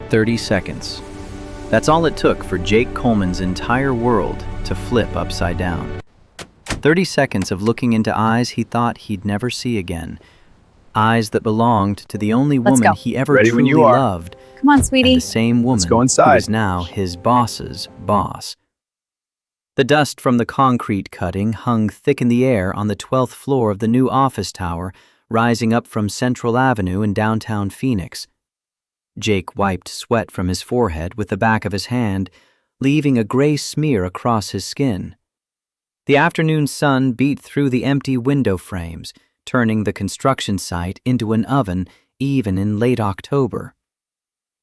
30 seconds. That's all it took for Jake Coleman's entire world to flip upside down. 30 seconds of looking into eyes he thought he'd never see again. Eyes that belonged to the only woman he ever Ready when truly you are. loved. Come on, sweetie. And the same woman go who inside. was now his boss's boss. The dust from the concrete cutting hung thick in the air on the 12th floor of the new office tower rising up from Central Avenue in downtown Phoenix. Jake wiped sweat from his forehead with the back of his hand, leaving a gray smear across his skin. The afternoon sun beat through the empty window frames, turning the construction site into an oven even in late October.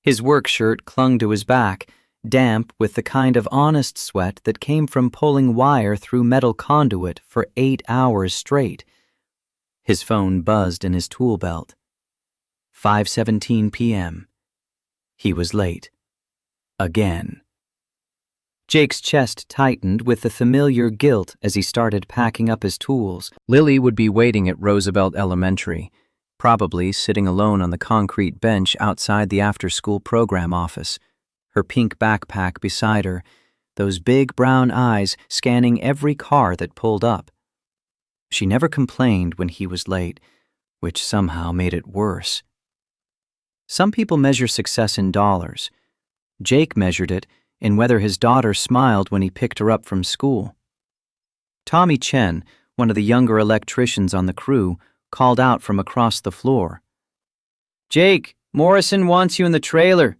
His work shirt clung to his back, damp with the kind of honest sweat that came from pulling wire through metal conduit for 8 hours straight. His phone buzzed in his tool belt. 5:17 p.m. He was late. Again. Jake's chest tightened with the familiar guilt as he started packing up his tools. Lily would be waiting at Roosevelt Elementary, probably sitting alone on the concrete bench outside the after-school program office, her pink backpack beside her, those big brown eyes scanning every car that pulled up. She never complained when he was late, which somehow made it worse. Some people measure success in dollars. Jake measured it in whether his daughter smiled when he picked her up from school. Tommy Chen, one of the younger electricians on the crew, called out from across the floor. "Jake, Morrison wants you in the trailer.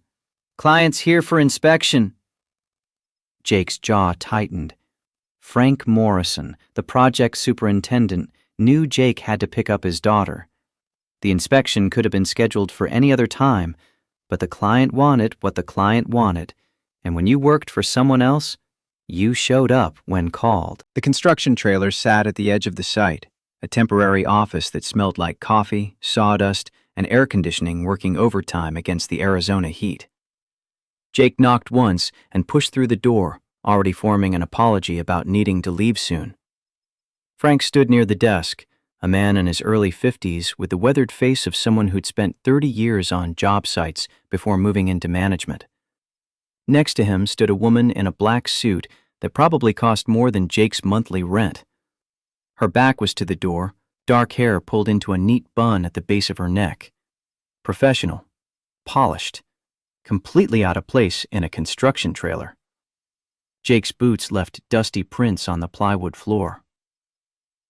Client's here for inspection." Jake's jaw tightened. Frank Morrison, the project superintendent, knew Jake had to pick up his daughter. The inspection could have been scheduled for any other time, but the client wanted what the client wanted, and when you worked for someone else, you showed up when called. The construction trailer sat at the edge of the site, a temporary office that smelled like coffee, sawdust, and air conditioning working overtime against the Arizona heat. Jake knocked once and pushed through the door, already forming an apology about needing to leave soon. Frank stood near the desk, a man in his early 50s with the weathered face of someone who'd spent 30 years on job sites before moving into management. Next to him stood a woman in a black suit that probably cost more than Jake's monthly rent. Her back was to the door, dark hair pulled into a neat bun at the base of her neck. Professional, polished, completely out of place in a construction trailer. Jake's boots left dusty prints on the plywood floor.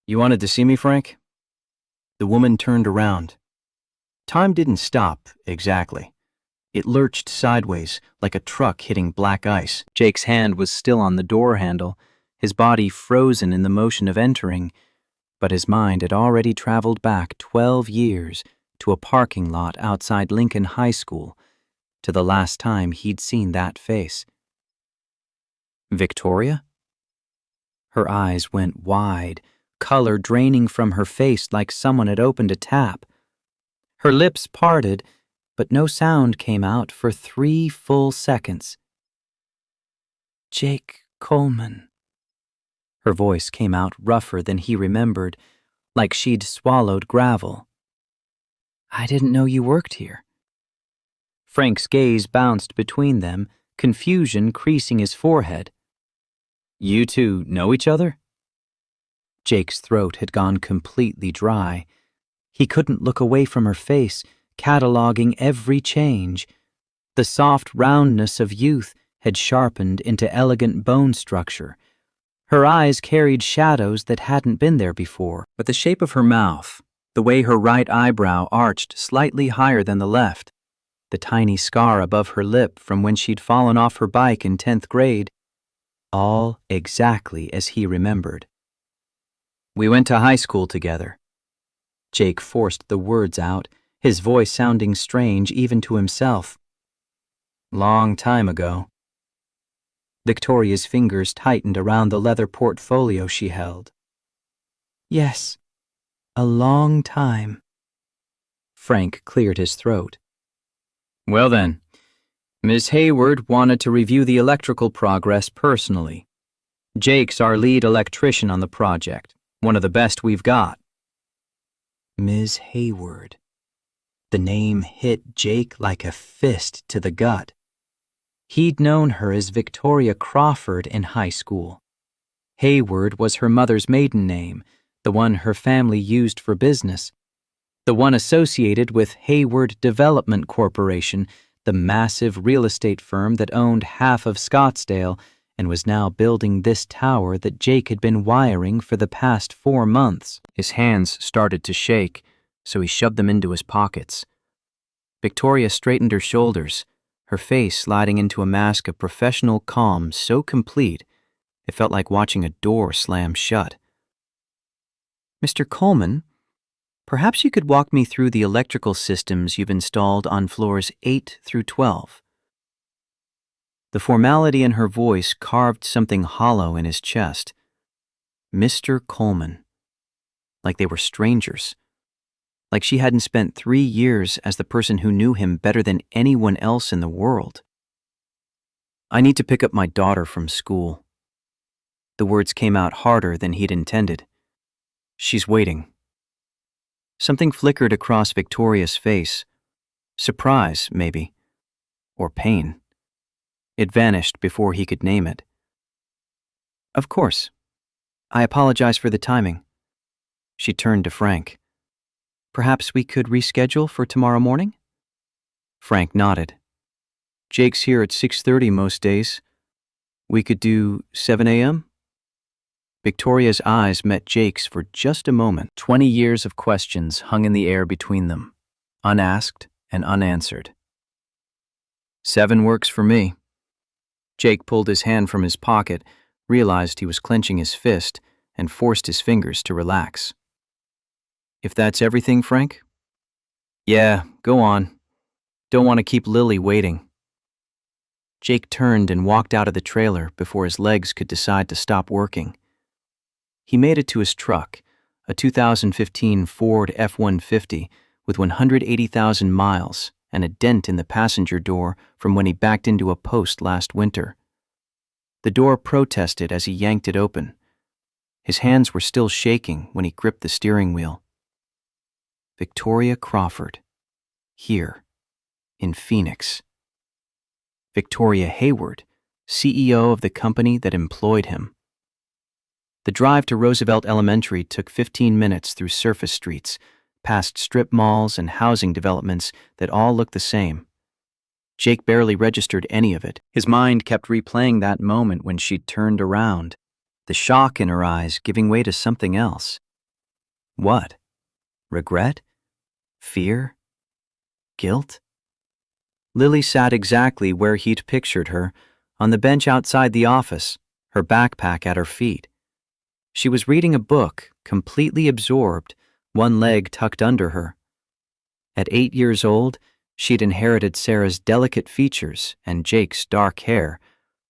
"You wanted to see me, Frank?" The woman turned around. Time didn't stop, exactly. It lurched sideways, like a truck hitting black ice. Jake's hand was still on the door handle, his body frozen in the motion of entering, but his mind had already traveled back 12 years to a parking lot outside Lincoln High School, to the last time he'd seen that face. Victoria? Her eyes went wide, color draining from her face like someone had opened a tap. Her lips parted, but no sound came out for 3 full seconds. "Jake Coleman." Her voice came out rougher than he remembered, like she'd swallowed gravel. "I didn't know you worked here." Frank's gaze bounced between them, confusion creasing his forehead. "You two know each other?" Jake's throat had gone completely dry. He couldn't look away from her face, cataloging every change. The soft roundness of youth had sharpened into elegant bone structure. Her eyes carried shadows that hadn't been there before, but the shape of her mouth, the way her right eyebrow arched slightly higher than the left, the tiny scar above her lip from when she'd fallen off her bike in 10th grade, all exactly as he remembered. "We went to high school together." Jake forced the words out, his voice sounding strange even to himself. "Long time ago." Victoria's fingers tightened around the leather portfolio she held. "Yes, a long time." Frank cleared his throat. "Well then, Miss Hayward wanted to review the electrical progress personally. Jake's our lead electrician on the project, one of the best we've got." Ms. Hayward. The name hit Jake like a fist to the gut. He'd known her as Victoria Crawford in high school. Hayward was her mother's maiden name, the one her family used for business, the one associated with Hayward Development Corporation, the massive real estate firm that owned half of Scottsdale and was now building this tower that Jake had been wiring for the past 4 months. His hands started to shake, so he shoved them into his pockets. Victoria straightened her shoulders, her face sliding into a mask of professional calm so complete it felt like watching a door slam shut. "Mr. Coleman, perhaps you could walk me through the electrical systems you've installed on floors 8 through 12. The formality in her voice carved something hollow in his chest. Mr. Coleman. Like they were strangers. Like she hadn't spent 3 years as the person who knew him better than anyone else in the world. "I need to pick up my daughter from school." The words came out harder than he'd intended. "She's waiting." Something flickered across Victoria's face. Surprise, maybe. Or pain. It vanished before he could name it. "Of course. I apologize for the timing." She turned to Frank. "Perhaps we could reschedule for tomorrow morning?" Frank nodded. "Jake's here at 6:30 most days. We could do 7 a.m.? Victoria's eyes met Jake's for just a moment. 20 years of questions hung in the air between them, unasked and unanswered. 7 works for me." Jake pulled his hand from his pocket, realized he was clenching his fist, and forced his fingers to relax. "If that's everything, Frank?" "Yeah, go on. Don't want to keep Lily waiting." Jake turned and walked out of the trailer before his legs could decide to stop working. He made it to his truck, a 2015 Ford F-150 with 180,000 miles and a dent in the passenger door from when he backed into a post last winter. The door protested as he yanked it open. His hands were still shaking when he gripped the steering wheel. Victoria Crawford. Here. In Phoenix. Victoria Hayward, CEO of the company that employed him. The drive to Roosevelt Elementary took 15 minutes through surface streets, past strip malls and housing developments that all looked the same. Jake barely registered any of it. His mind kept replaying that moment when she'd turned around, the shock in her eyes giving way to something else. What? Regret? Fear? Guilt? Lily sat exactly where he'd pictured her, on the bench outside the office, her backpack at her feet. She was reading a book, completely absorbed, one leg tucked under her. At 8 years old, she'd inherited Sarah's delicate features and Jake's dark hair,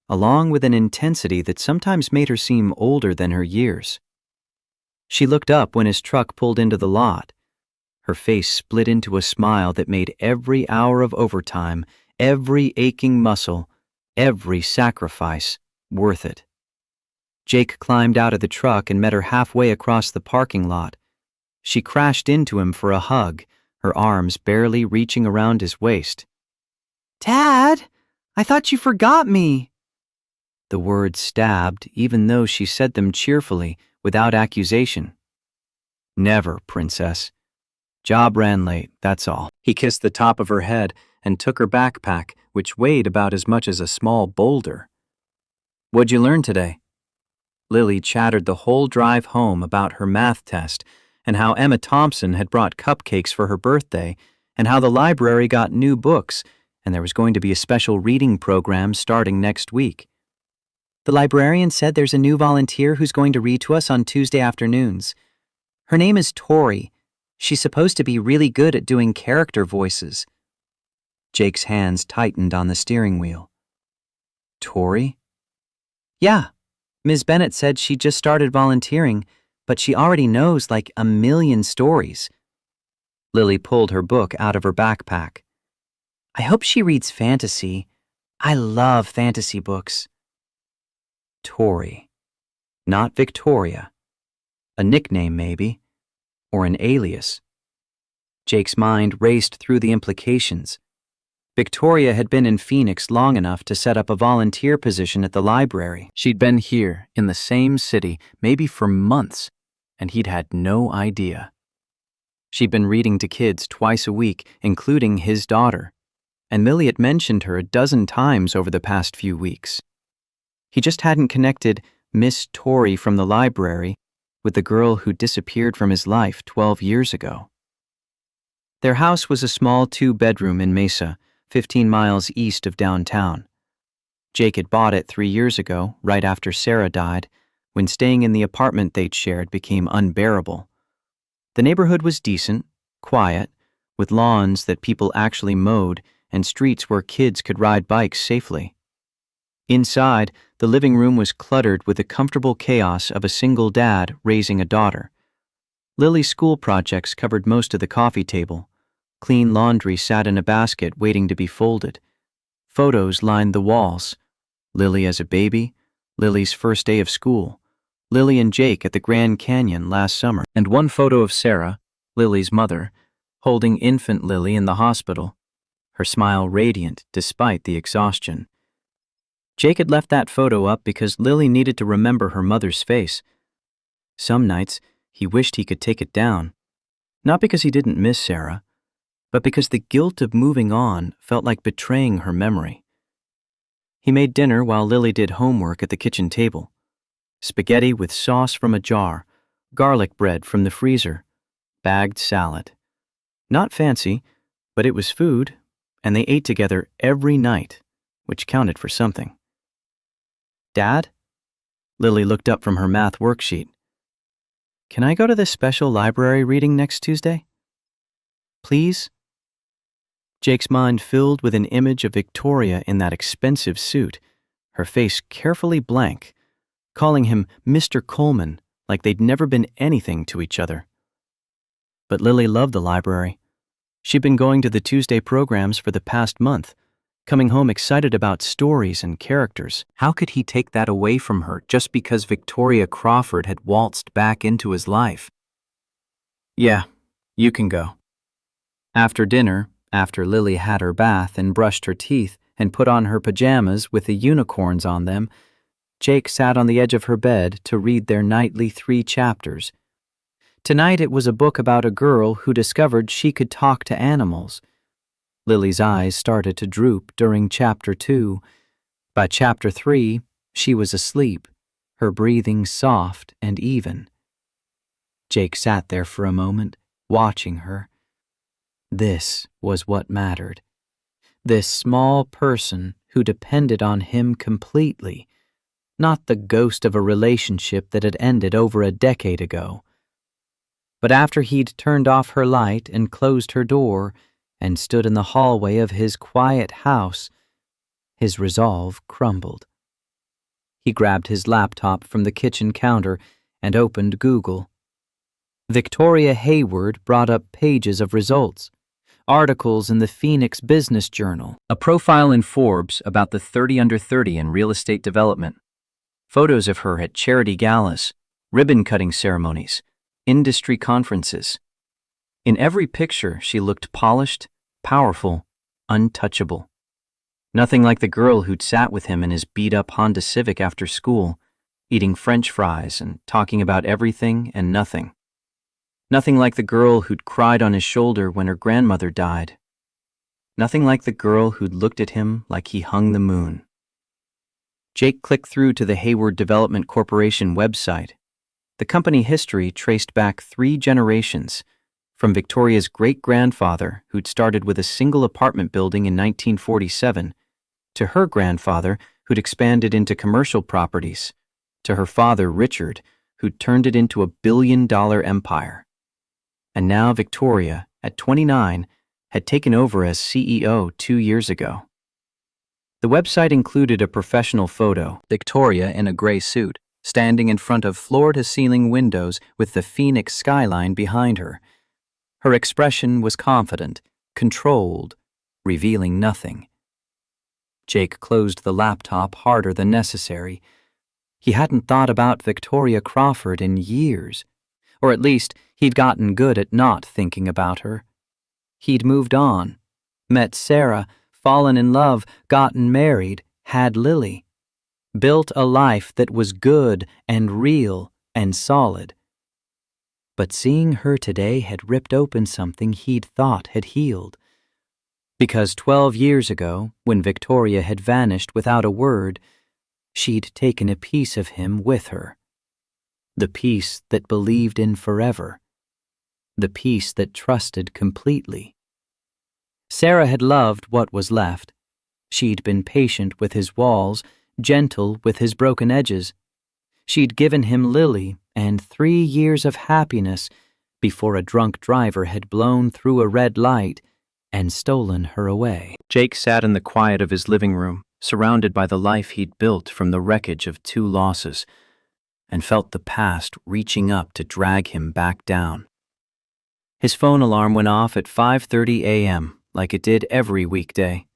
along with an intensity that sometimes made her seem older than her years. She looked up when his truck pulled into the lot. Her face split into a smile that made every hour of overtime, every aching muscle, every sacrifice worth it. Jake climbed out of the truck and met her halfway across the parking lot. She crashed into him for a hug, her arms barely reaching around his waist. "Dad, I thought you forgot me." The words stabbed, even though she said them cheerfully, without accusation. "Never, Princess. Job ran late, that's all." He kissed the top of her head and took her backpack, which weighed about as much as a small boulder. "What'd you learn today?" Lily chattered the whole drive home about her math test and how Emma Thompson had brought cupcakes for her birthday and how the library got new books and there was going to be a special reading program starting next week. "The librarian said there's a new volunteer who's going to read to us on Tuesday afternoons. Her name is Tori. She's supposed to be really good at doing character voices." Jake's hands tightened on the steering wheel. "Tori?" "Yeah. Ms. Bennett said she just started volunteering, but she already knows like 1,000,000 stories." Lily pulled her book out of her backpack. "I hope she reads fantasy. I love fantasy books." Tori. Not Victoria. A nickname, maybe. Or an alias. Jake's mind raced through the implications. Victoria had been in Phoenix long enough to set up a volunteer position at the library. She'd been here, in the same city, maybe for months, and he'd had no idea. She'd been reading to kids twice a week, including his daughter, and Millie had mentioned her a dozen times over the past few weeks. He just hadn't connected Miss Tori from the library with the girl who disappeared from his life 12 years ago. Their house was a small 2-bedroom in Mesa, 15 miles east of downtown. Jake had bought it 3 years ago, right after Sarah died, when staying in the apartment they'd shared became unbearable. The neighborhood was decent, quiet, with lawns that people actually mowed and streets where kids could ride bikes safely. Inside, the living room was cluttered with the comfortable chaos of a single dad raising a daughter. Lily's school projects covered most of the coffee table. Clean laundry sat in a basket waiting to be folded. Photos lined the walls. Lily as a baby, Lily's first day of school, Lily and Jake at the Grand Canyon last summer, and one photo of Sarah, Lily's mother, holding infant Lily in the hospital, her smile radiant despite the exhaustion. Jake had left that photo up because Lily needed to remember her mother's face. Some nights, he wished he could take it down, not because he didn't miss Sarah, but because the guilt of moving on felt like betraying her memory. He made dinner while Lily did homework at the kitchen table. Spaghetti with sauce from a jar, garlic bread from the freezer, bagged salad. Not fancy, but it was food, and they ate together every night, which counted for something. "Dad?" Lily looked up from her math worksheet. "Can I go to this special library reading next Tuesday? Please?" Jake's mind filled with an image of Victoria in that expensive suit, her face carefully blank, calling him Mr. Coleman like they'd never been anything to each other. But Lily loved the library. She'd been going to the Tuesday programs for the past month, coming home excited about stories and characters. How could he take that away from her just because Victoria Crawford had waltzed back into his life? "Yeah, you can go." After dinner, after Lily had her bath and brushed her teeth and put on her pajamas with the unicorns on them, Jake sat on the edge of her bed to read their nightly 3 chapters. Tonight it was a book about a girl who discovered she could talk to animals. Lily's eyes started to droop during chapter 2. By chapter 3, she was asleep, her breathing soft and even. Jake sat there for a moment, watching her. This was what mattered. This small person who depended on him completely, not the ghost of a relationship that had ended over a decade ago. But after he'd turned off her light and closed her door and stood in the hallway of his quiet house, his resolve crumbled. He grabbed his laptop from the kitchen counter and opened Google. Victoria Hayward brought up pages of results. Articles in the Phoenix Business Journal, a profile in Forbes about the 30 under 30 in real estate development, photos of her at charity galas, ribbon-cutting ceremonies, industry conferences. In every picture, she looked polished, powerful, untouchable. Nothing like the girl who'd sat with him in his beat-up Honda Civic after school, eating French fries and talking about everything and nothing. Nothing like the girl who'd cried on his shoulder when her grandmother died. Nothing like the girl who'd looked at him like he hung the moon. Jake clicked through to the Hayward Development Corporation website. The company history traced back 3 generations, from Victoria's great-grandfather, who'd started with a single apartment building in 1947, to her grandfather, who'd expanded into commercial properties, to her father, Richard, who'd turned it into a billion-dollar empire. And now Victoria, at 29, had taken over as CEO 2 years ago. The website included a professional photo, Victoria in a gray suit, standing in front of floor-to-ceiling windows with the Phoenix skyline behind her. Her expression was confident, controlled, revealing nothing. Jake closed the laptop harder than necessary. He hadn't thought about Victoria Crawford in years, or at least he'd gotten good at not thinking about her. He'd moved on, met Sarah, fallen in love, gotten married, had Lily, built a life that was good and real and solid. But seeing her today had ripped open something he'd thought had healed. Because 12 years ago, when Victoria had vanished without a word, she'd taken a piece of him with her. The piece that believed in forever. The piece that trusted completely. Sarah had loved what was left. She'd been patient with his walls, gentle with his broken edges. She'd given him Lily and 3 years of happiness before a drunk driver had blown through a red light and stolen her away. Jake sat in the quiet of his living room, surrounded by the life he'd built from the wreckage of 2 losses, and felt the past reaching up to drag him back down. His phone alarm went off at 5:30 a.m., like it did every weekday.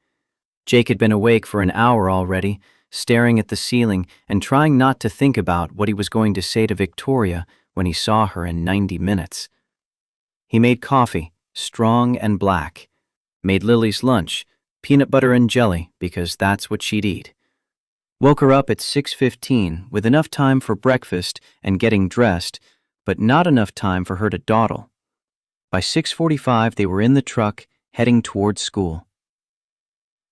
Jake had been awake for an hour already, staring at the ceiling and trying not to think about what he was going to say to Victoria when he saw her in 90 minutes. He made coffee, strong and black, made Lily's lunch, peanut butter and jelly, because that's what she'd eat. Woke her up at 6:15 with enough time for breakfast and getting dressed, but not enough time for her to dawdle. By 6:45 they were in the truck, heading towards school.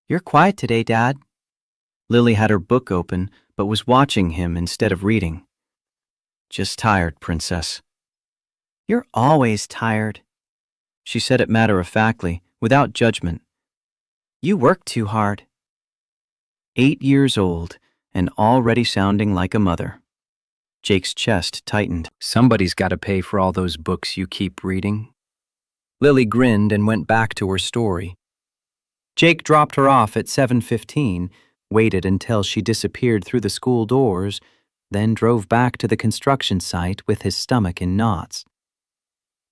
"You're quiet today, Dad." Lily had her book open, but was watching him instead of reading. "Just tired, Princess." "You're always tired." She said it matter-of-factly, without judgment. "You work too hard." 8 years old, and already sounding like a mother. Jake's chest tightened. "Somebody's got to pay for all those books you keep reading." Lily grinned and went back to her story. Jake dropped her off at 7:15, waited until she disappeared through the school doors, then drove back to the construction site with his stomach in knots.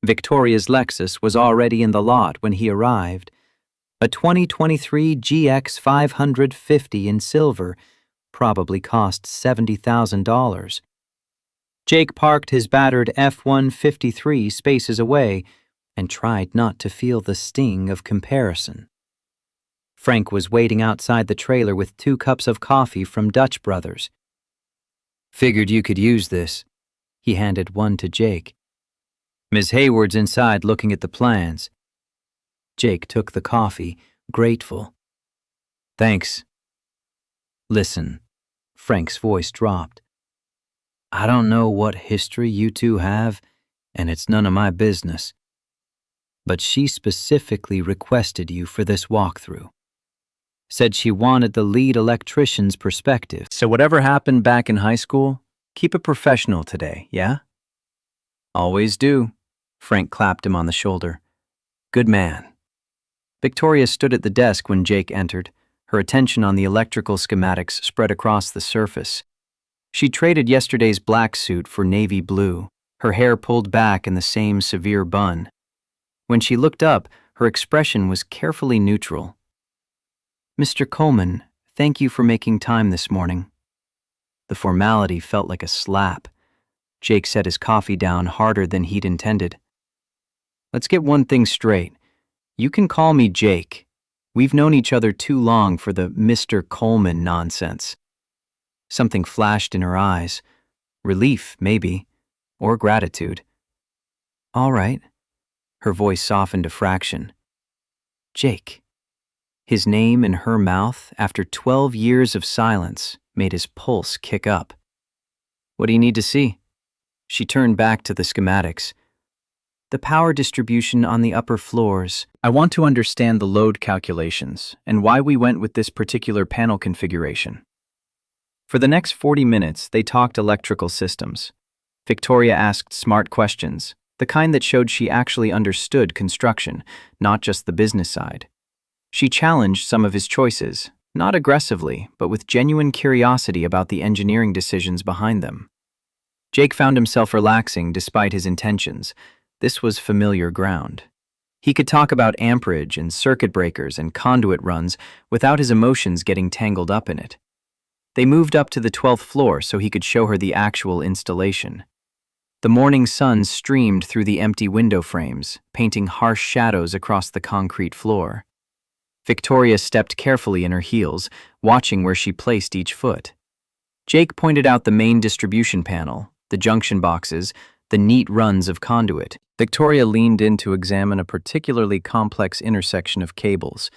Victoria's Lexus was already in the lot when he arrived, a 2023 GX 550 in silver, probably cost $70,000. Jake parked his battered F-153 spaces away and tried not to feel the sting of comparison. Frank was waiting outside the trailer with 2 cups of coffee from Dutch Brothers. "Figured you could use this." He handed one to Jake. "Ms. Hayward's inside looking at the plans." Jake took the coffee, grateful. "Thanks." "Listen," Frank's voice dropped. "I don't know what history you two have, and it's none of my business. But she specifically requested you for this walkthrough. Said she wanted the lead electrician's perspective. So whatever happened back in high school, keep it professional today, yeah?" "Always do." Frank clapped him on the shoulder. "Good man." Victoria stood at the desk when Jake entered, her attention on the electrical schematics spread across the surface. She traded yesterday's black suit for navy blue, her hair pulled back in the same severe bun. When she looked up, her expression was carefully neutral. "Mr. Coleman, thank you for making time this morning." The formality felt like a slap. Jake set his coffee down harder than he'd intended. "Let's get one thing straight. You can call me Jake. We've known each other too long for the Mr. Coleman nonsense." Something flashed in her eyes. Relief, maybe, or gratitude. "All right." Her voice softened a fraction. "Jake." His name in her mouth after 12 years of silence made his pulse kick up. "What do you need to see?" She turned back to the schematics. "The power distribution on the upper floors. I want to understand the load calculations and why we went with this particular panel configuration." For the next 40 minutes, they talked electrical systems. Victoria asked smart questions, the kind that showed she actually understood construction, not just the business side. She challenged some of his choices, not aggressively, but with genuine curiosity about the engineering decisions behind them. Jake found himself relaxing despite his intentions. This was familiar ground. He could talk about amperage and circuit breakers and conduit runs without his emotions getting tangled up in it. They moved up to the 12th floor so he could show her the actual installation. The morning sun streamed through the empty window frames, painting harsh shadows across the concrete floor. Victoria stepped carefully in her heels, watching where she placed each foot. Jake pointed out the main distribution panel, the junction boxes, the neat runs of conduit. Victoria leaned in to examine a particularly complex intersection of cables,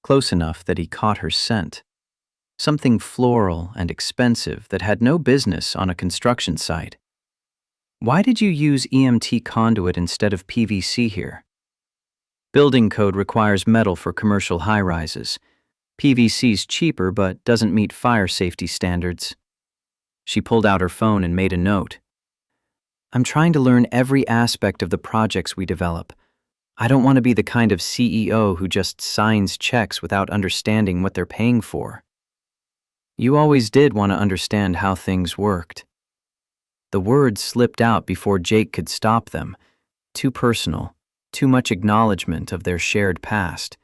close enough that he caught her scent. Something floral and expensive that had no business on a construction site. Why did you use EMT conduit instead of PVC here? Building code requires metal for commercial high-rises. PVC's cheaper but doesn't meet fire safety standards. She pulled out her phone and made a note. I'm trying to learn every aspect of the projects we develop. I don't want to be the kind of CEO who just signs checks without understanding what they're paying for. You always did want to understand how things worked. The words slipped out before Jake could stop them. Too personal, too much acknowledgement of their shared past.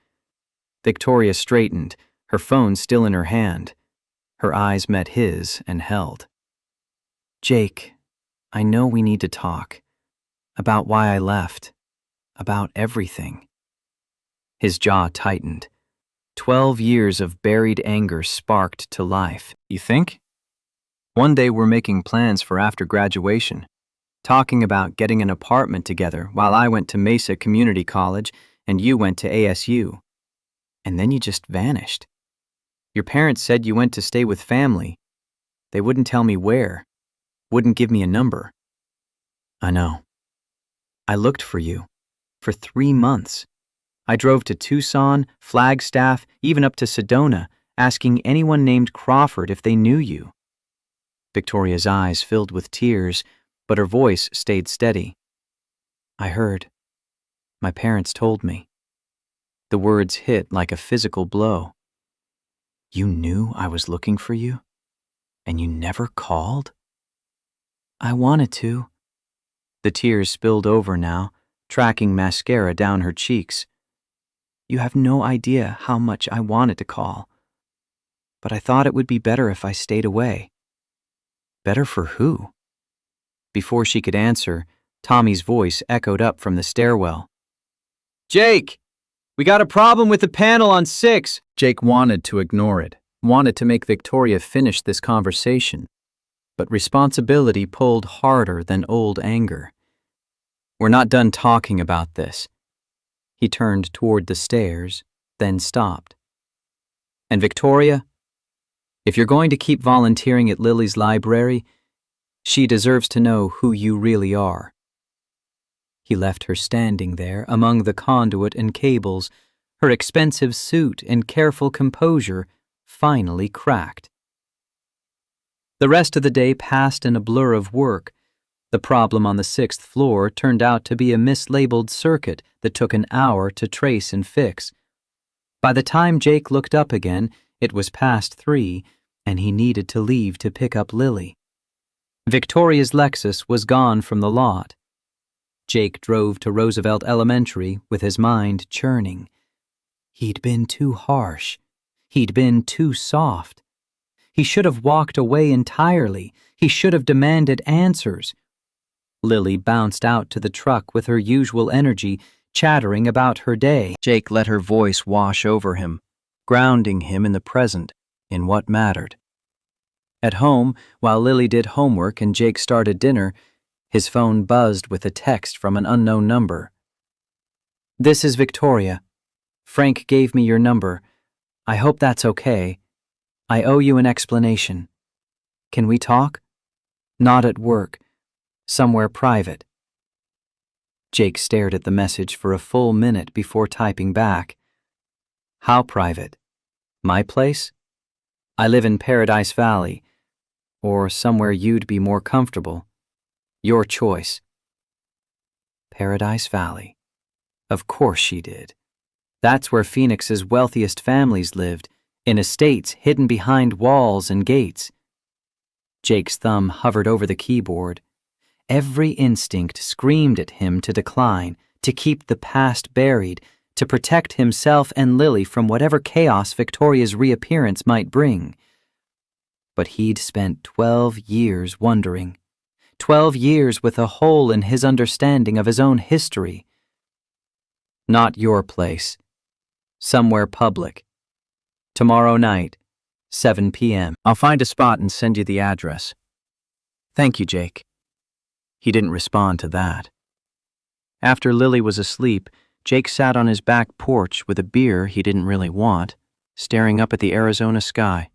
Victoria straightened, her phone still in her hand. Her eyes met his and held. Jake, I know we need to talk. About why I left. About everything. His jaw tightened. 12 years of buried anger sparked to life. You think? One day we're making plans for after graduation, talking about getting an apartment together while I went to Mesa Community College and you went to ASU. And then you just vanished. Your parents said you went to stay with family. They wouldn't tell me where, wouldn't give me a number. I know. I looked for you, for 3 months. I drove to Tucson, Flagstaff, even up to Sedona, asking anyone named Crawford if they knew you. Victoria's eyes filled with tears, but her voice stayed steady. I heard. My parents told me. The words hit like a physical blow. You knew I was looking for you? And you never called? I wanted to. The tears spilled over now, tracking mascara down her cheeks. You have no idea how much I wanted to call. But I thought it would be better if I stayed away. Better for who? Before she could answer, Tommy's voice echoed up from the stairwell. Jake! We got a problem with the panel on 6. Jake wanted to ignore it, wanted to make Victoria finish this conversation. But responsibility pulled harder than old anger. We're not done talking about this. He turned toward the stairs, then stopped. And Victoria, if you're going to keep volunteering at Lily's library, she deserves to know who you really are. He left her standing there among the conduit and cables, her expensive suit and careful composure finally cracked. The rest of the day passed in a blur of work. The problem on the 6th floor turned out to be a mislabeled circuit that took an hour to trace and fix. By the time Jake looked up again, it was past 3, and he needed to leave to pick up Lily. Victoria's Lexus was gone from the lot. Jake drove to Roosevelt Elementary with his mind churning. He'd been too harsh. He'd been too soft. He should have walked away entirely. He should have demanded answers. Lily bounced out to the truck with her usual energy, chattering about her day. Jake let her voice wash over him, grounding him in the present, in what mattered. At home, while Lily did homework and Jake started dinner, his phone buzzed with a text from an unknown number. This is Victoria. Frank gave me your number. I hope that's okay. I owe you an explanation. Can we talk? Not at work. Somewhere private. Jake stared at the message for a full minute before typing back. How private? My place? I live in Paradise Valley, or somewhere you'd be more comfortable. Your choice. Paradise Valley. Of course she did. That's where Phoenix's wealthiest families lived, in estates hidden behind walls and gates. Jake's thumb hovered over the keyboard. Every instinct screamed at him to decline, to keep the past buried, to protect himself and Lily from whatever chaos Victoria's reappearance might bring. But he'd spent 12 years wondering, 12 years with a hole in his understanding of his own history. Not your place. Somewhere public. Tomorrow night, 7 p.m. I'll find a spot and send you the address. Thank you, Jake. He didn't respond to that. After Lily was asleep, Jake sat on his back porch with a beer he didn't really want, staring up at the Arizona sky.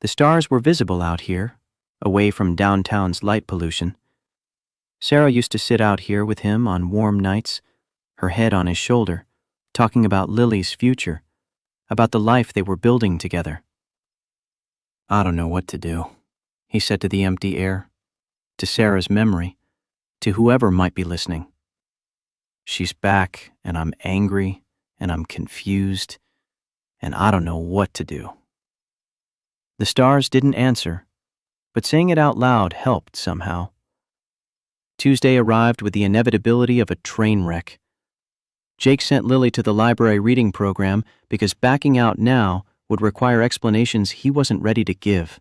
The stars were visible out here, away from downtown's light pollution. Sarah used to sit out here with him on warm nights, her head on his shoulder, talking about Lily's future, about the life they were building together. I don't know what to do, he said to the empty air, to Sarah's memory, to whoever might be listening. She's back, and I'm angry, and I'm confused, and I don't know what to do. The stars didn't answer, but saying it out loud helped somehow. Tuesday arrived with the inevitability of a train wreck. Jake sent Lily to the library reading program because backing out now would require explanations he wasn't ready to give.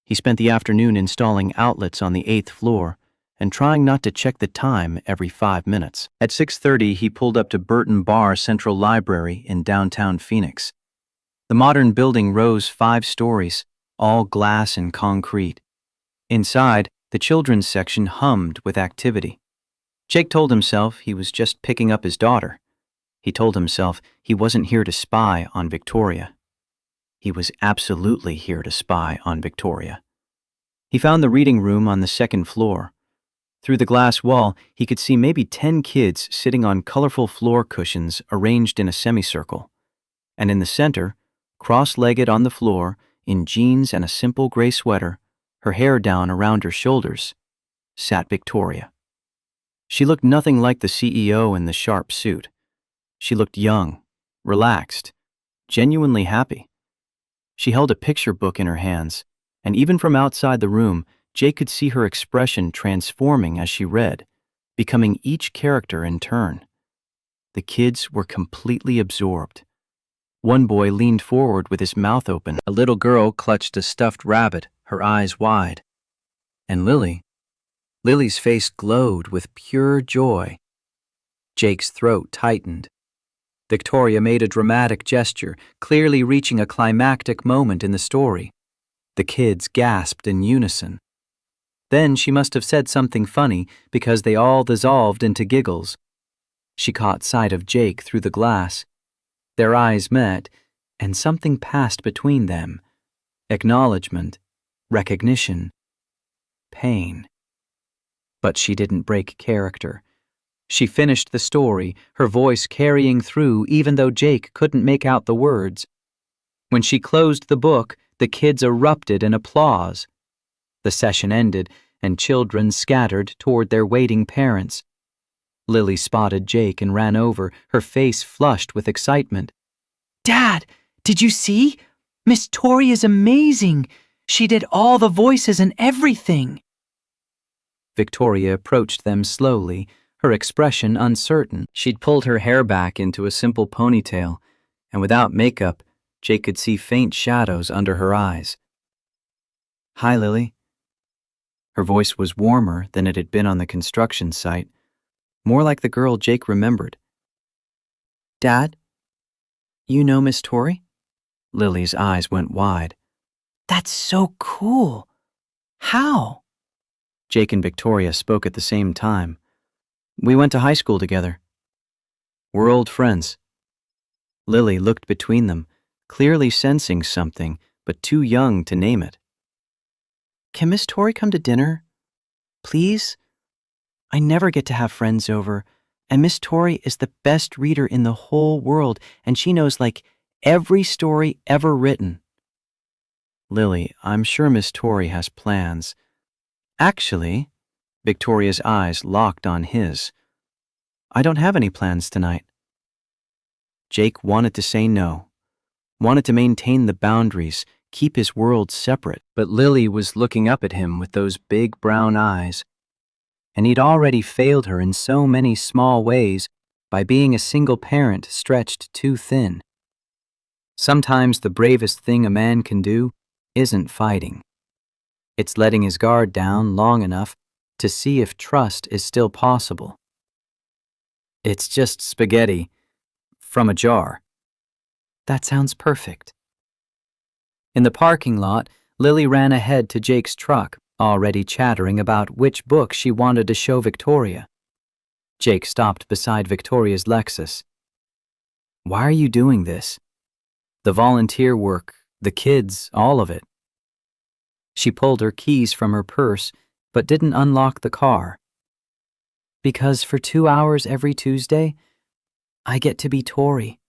He spent the afternoon installing outlets on the 8th floor and trying not to check the time every 5 minutes. At 6:30, he pulled up to Burton Bar Central Library in downtown Phoenix. The modern building rose 5 stories, all glass and concrete. Inside, the children's section hummed with activity. Jake told himself he was just picking up his daughter. He told himself he wasn't here to spy on Victoria. He was absolutely here to spy on Victoria. He found the reading room on the 2nd floor. Through the glass wall, he could see maybe 10 kids sitting on colorful floor cushions arranged in a semicircle. And in the center, cross-legged on the floor, in jeans and a simple gray sweater, her hair down around her shoulders, sat Victoria. She looked nothing like the CEO in the sharp suit. She looked young, relaxed, genuinely happy. She held a picture book in her hands, and even from outside the room, Jake could see her expression transforming as she read, becoming each character in turn. The kids were completely absorbed. One boy leaned forward with his mouth open. A little girl clutched a stuffed rabbit, her eyes wide. And Lily's face glowed with pure joy. Jake's throat tightened. Victoria made a dramatic gesture, clearly reaching a climactic moment in the story. The kids gasped in unison. Then she must have said something funny because they all dissolved into giggles. She caught sight of Jake through the glass. Their eyes met, and something passed between them. Acknowledgement, recognition, pain. But she didn't break character. She finished the story, her voice carrying through even though Jake couldn't make out the words. When she closed the book, the kids erupted in applause. The session ended, and children scattered toward their waiting parents. Lily spotted Jake and ran over, her face flushed with excitement. Dad, did you see? Miss Tori is amazing. She did all the voices and everything. Victoria approached them slowly, her expression uncertain. She'd pulled her hair back into a simple ponytail, and without makeup, Jake could see faint shadows under her eyes. Hi, Lily. Her voice was warmer than it had been on the construction site, more like the girl Jake remembered. Dad, you know Miss Tori? Lily's eyes went wide. That's so cool. How? Jake and Victoria spoke at the same time. We went to high school together. We're old friends. Lily looked between them, clearly sensing something, but too young to name it. Can Miss Tori come to dinner? Please? I never get to have friends over, and Miss Tori is the best reader in the whole world, and she knows like every story ever written. Lily, I'm sure Miss Tori has plans. Actually, Victoria's eyes locked on his. I don't have any plans tonight. Jake wanted to say no, wanted to maintain the boundaries, keep his world separate, but Lily was looking up at him with those big brown eyes, and he'd already failed her in so many small ways by being a single parent stretched too thin. Sometimes the bravest thing a man can do isn't fighting. It's letting his guard down long enough to see if trust is still possible. It's just spaghetti from a jar. That sounds perfect. In the parking lot, Lily ran ahead to Jake's truck, already chattering about which book she wanted to show Victoria. Jake stopped beside Victoria's Lexus. Why are you doing this? The volunteer work, the kids, all of it. She pulled her keys from her purse, but didn't unlock the car. Because for 2 hours every Tuesday, I get to be Tori.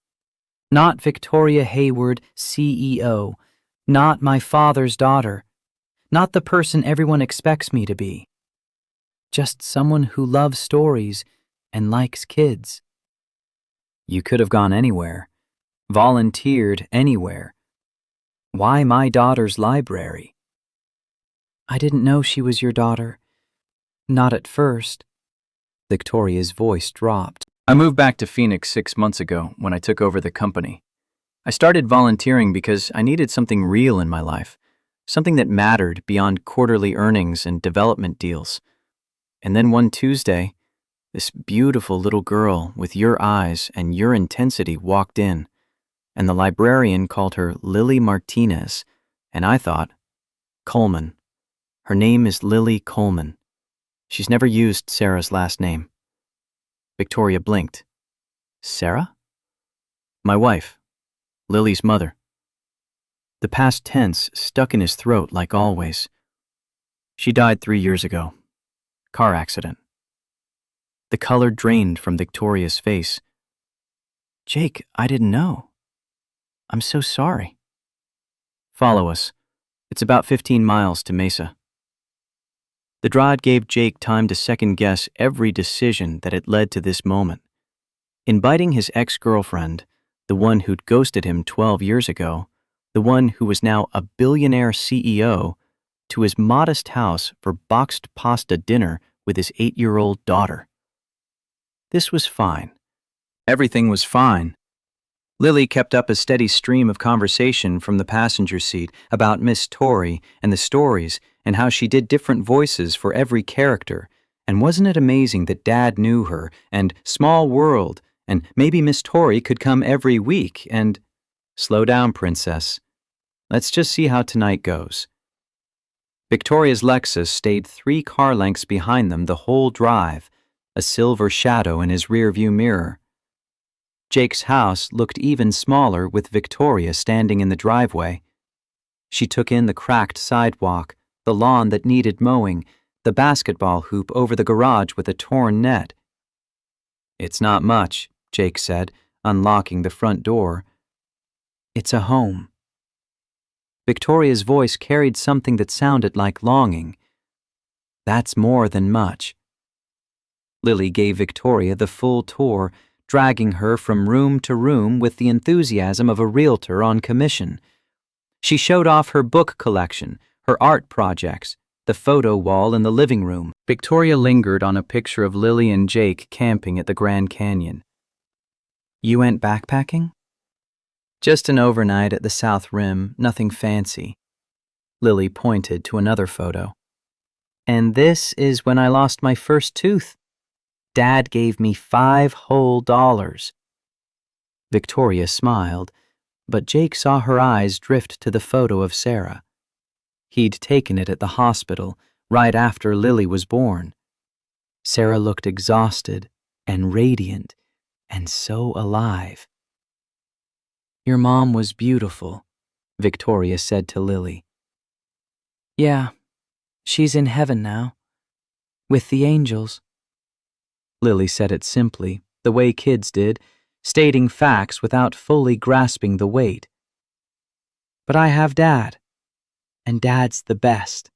Not Victoria Hayward, CEO. Not my father's daughter. Not the person everyone expects me to be. Just someone who loves stories and likes kids. You could have gone anywhere. Volunteered anywhere. Why my daughter's library? I didn't know she was your daughter. Not at first. Victoria's voice dropped. I moved back to Phoenix 6 months ago when I took over the company. I started volunteering because I needed something real in my life, something that mattered beyond quarterly earnings and development deals. And then one Tuesday, this beautiful little girl with your eyes and your intensity walked in, and the librarian called her Lily Martinez, and I thought, Coleman. Her name is Lily Coleman. She's never used Sarah's last name. Victoria blinked. Sarah? My wife. Lily's mother. The past tense stuck in his throat like always. She died 3 years ago. Car accident. The color drained from Victoria's face. Jake, I didn't know. I'm so sorry. Follow us. It's about 15 miles to Mesa. The drive gave Jake time to second-guess every decision that had led to this moment. Inviting his ex-girlfriend, the one who'd ghosted him 12 years ago, the one who was now a billionaire CEO, to his modest house for boxed pasta dinner with his 8-year-old daughter. This was fine. Everything was fine. Lily kept up a steady stream of conversation from the passenger seat about Miss Tori and the stories and how she did different voices for every character, and wasn't it amazing that Dad knew her, and Small World, and maybe Miss Tori could come every week, and... Slow down, Princess. Let's just see how tonight goes. Victoria's Lexus stayed 3 car lengths behind them the whole drive, a silver shadow in his rearview mirror. Jake's house looked even smaller with Victoria standing in the driveway. She took in the cracked sidewalk, the lawn that needed mowing, the basketball hoop over the garage with a torn net. It's not much, Jake said, unlocking the front door. It's a home. Victoria's voice carried something that sounded like longing. That's more than much. Lily gave Victoria the full tour, dragging her from room to room with the enthusiasm of a realtor on commission. She showed off her book collection, her art projects, the photo wall in the living room. Victoria lingered on a picture of Lily and Jake camping at the Grand Canyon. You went backpacking? Just an overnight at the South Rim, nothing fancy. Lily pointed to another photo. And this is when I lost my first tooth. Dad gave me $5 whole. Victoria smiled, but Jake saw her eyes drift to the photo of Sarah. He'd taken it at the hospital right after Lily was born. Sarah looked exhausted and radiant and so alive. Your mom was beautiful, Victoria said to Lily. Yeah, she's in heaven now, with the angels. Lily said it simply, the way kids did, stating facts without fully grasping the weight. But I have Dad, and Dad's the best.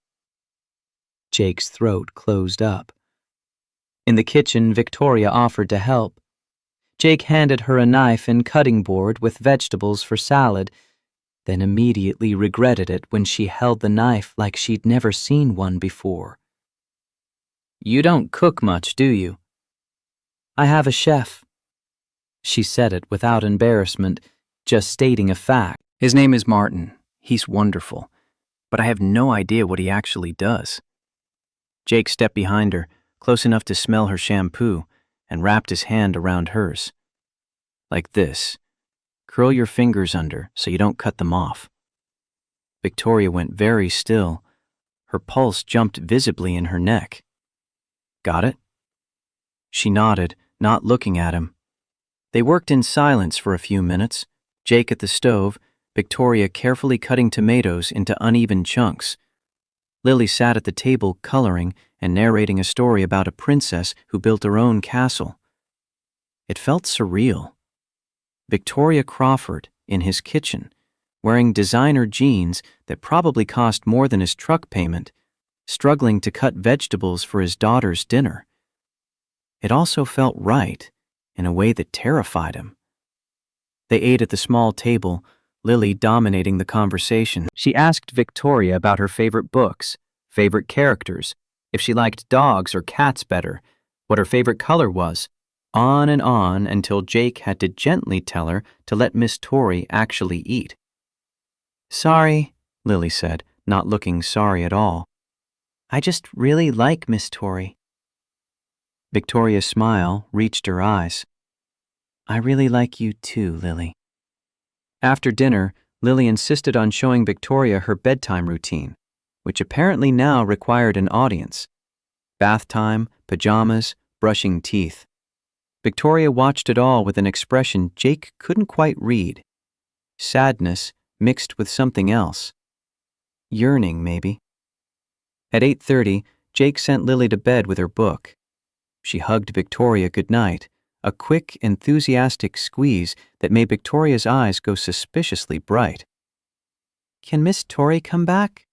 Jake's throat closed up. In the kitchen, Victoria offered to help. Jake handed her a knife and cutting board with vegetables for salad, then immediately regretted it when she held the knife like she'd never seen one before. You don't cook much, do you? I have a chef. She said it without embarrassment, just stating a fact. His name is Martin. He's wonderful, but I have no idea what he actually does. Jake stepped behind her, close enough to smell her shampoo, and wrapped his hand around hers. Like this. Curl your fingers under so you don't cut them off. Victoria went very still. Her pulse jumped visibly in her neck. Got it? She nodded, not looking at him. They worked in silence for a few minutes, Jake at the stove, Victoria carefully cutting tomatoes into uneven chunks. Lily sat at the table coloring and narrating a story about a princess who built her own castle. It felt surreal. Victoria Crawford, in his kitchen, wearing designer jeans that probably cost more than his truck payment, struggling to cut vegetables for his daughter's dinner. It also felt right, in a way that terrified him. They ate at the small table, Lily dominating the conversation. She asked Victoria about her favorite books, favorite characters, if she liked dogs or cats better, what her favorite color was, on and on until Jake had to gently tell her to let Miss Tori actually eat. Sorry, Lily said, not looking sorry at all. I just really like Miss Tori. Victoria's smile reached her eyes. I really like you too, Lily. After dinner, Lily insisted on showing Victoria her bedtime routine, which apparently now required an audience. Bath time, pajamas, brushing teeth. Victoria watched it all with an expression Jake couldn't quite read. Sadness mixed with something else. Yearning, maybe. At 8:30, Jake sent Lily to bed with her book. She hugged Victoria goodnight, a quick, enthusiastic squeeze that made Victoria's eyes go suspiciously bright. Can Miss Tori come back?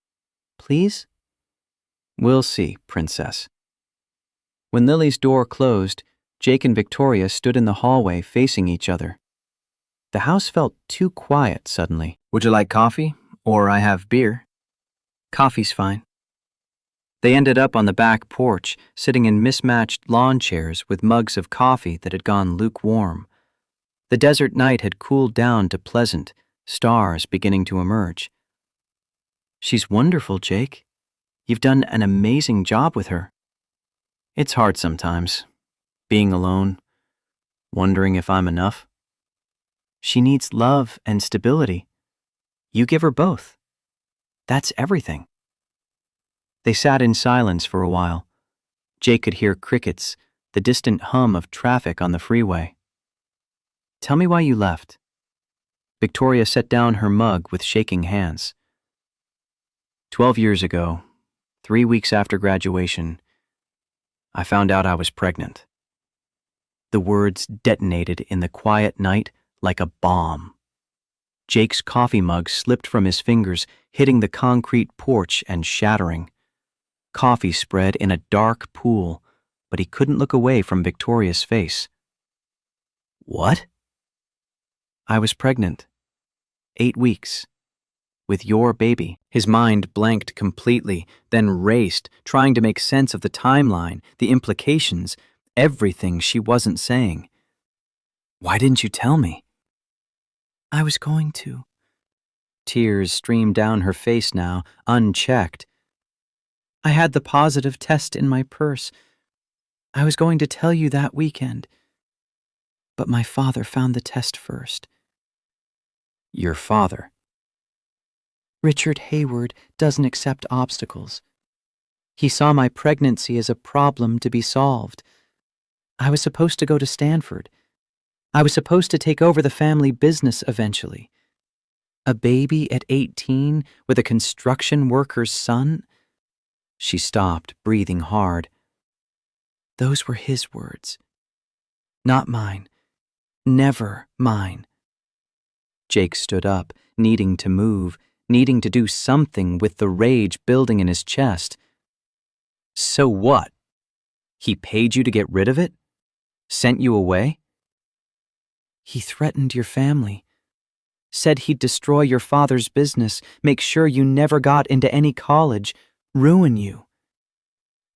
Please? We'll see, Princess. When Lily's door closed, Jake and Victoria stood in the hallway facing each other. The house felt too quiet suddenly. Would you like coffee? Or I have beer? Coffee's fine. They ended up on the back porch, sitting in mismatched lawn chairs with mugs of coffee that had gone lukewarm. The desert night had cooled down to pleasant, stars beginning to emerge. She's wonderful, Jake. You've done an amazing job with her. It's hard sometimes, being alone, wondering if I'm enough. She needs love and stability. You give her both. That's everything. They sat in silence for a while. Jake could hear crickets, the distant hum of traffic on the freeway. Tell me why you left. Victoria set down her mug with shaking hands. 12 years ago, 3 weeks after graduation, I found out I was pregnant. The words detonated in the quiet night like a bomb. Jake's coffee mug slipped from his fingers, hitting the concrete porch and shattering. Coffee spread in a dark pool, but he couldn't look away from Victoria's face. What? I was pregnant. 8 weeks. With your baby. His mind blanked completely, then raced, trying to make sense of the timeline, the implications, everything she wasn't saying. Why didn't you tell me? I was going to. Tears streamed down her face now, unchecked. I had the positive test in my purse. I was going to tell you that weekend. But my father found the test first. Your father? Richard Hayward doesn't accept obstacles. He saw my pregnancy as a problem to be solved. I was supposed to go to Stanford. I was supposed to take over the family business eventually. A baby at 18 with a construction worker's son? She stopped, breathing hard. Those were his words. Not mine. Never mine. Jake stood up, needing to move, needing to do something with the rage building in his chest. So what? He paid you to get rid of it? Sent you away? He threatened your family. Said he'd destroy your father's business, make sure you never got into any college, ruin you.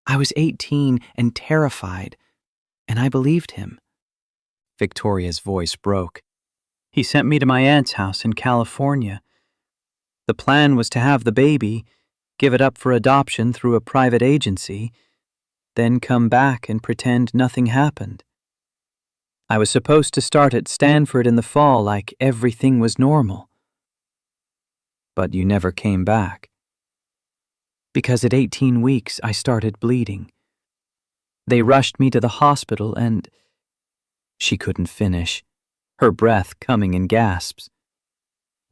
I was 18 and terrified, and I believed him. Victoria's voice broke. He sent me to my aunt's house in California. The plan was to have the baby, give it up for adoption through a private agency, then come back and pretend nothing happened. I was supposed to start at Stanford in the fall like everything was normal. But you never came back. Because at 18 weeks I started bleeding. They rushed me to the hospital and... She couldn't finish, her breath coming in gasps.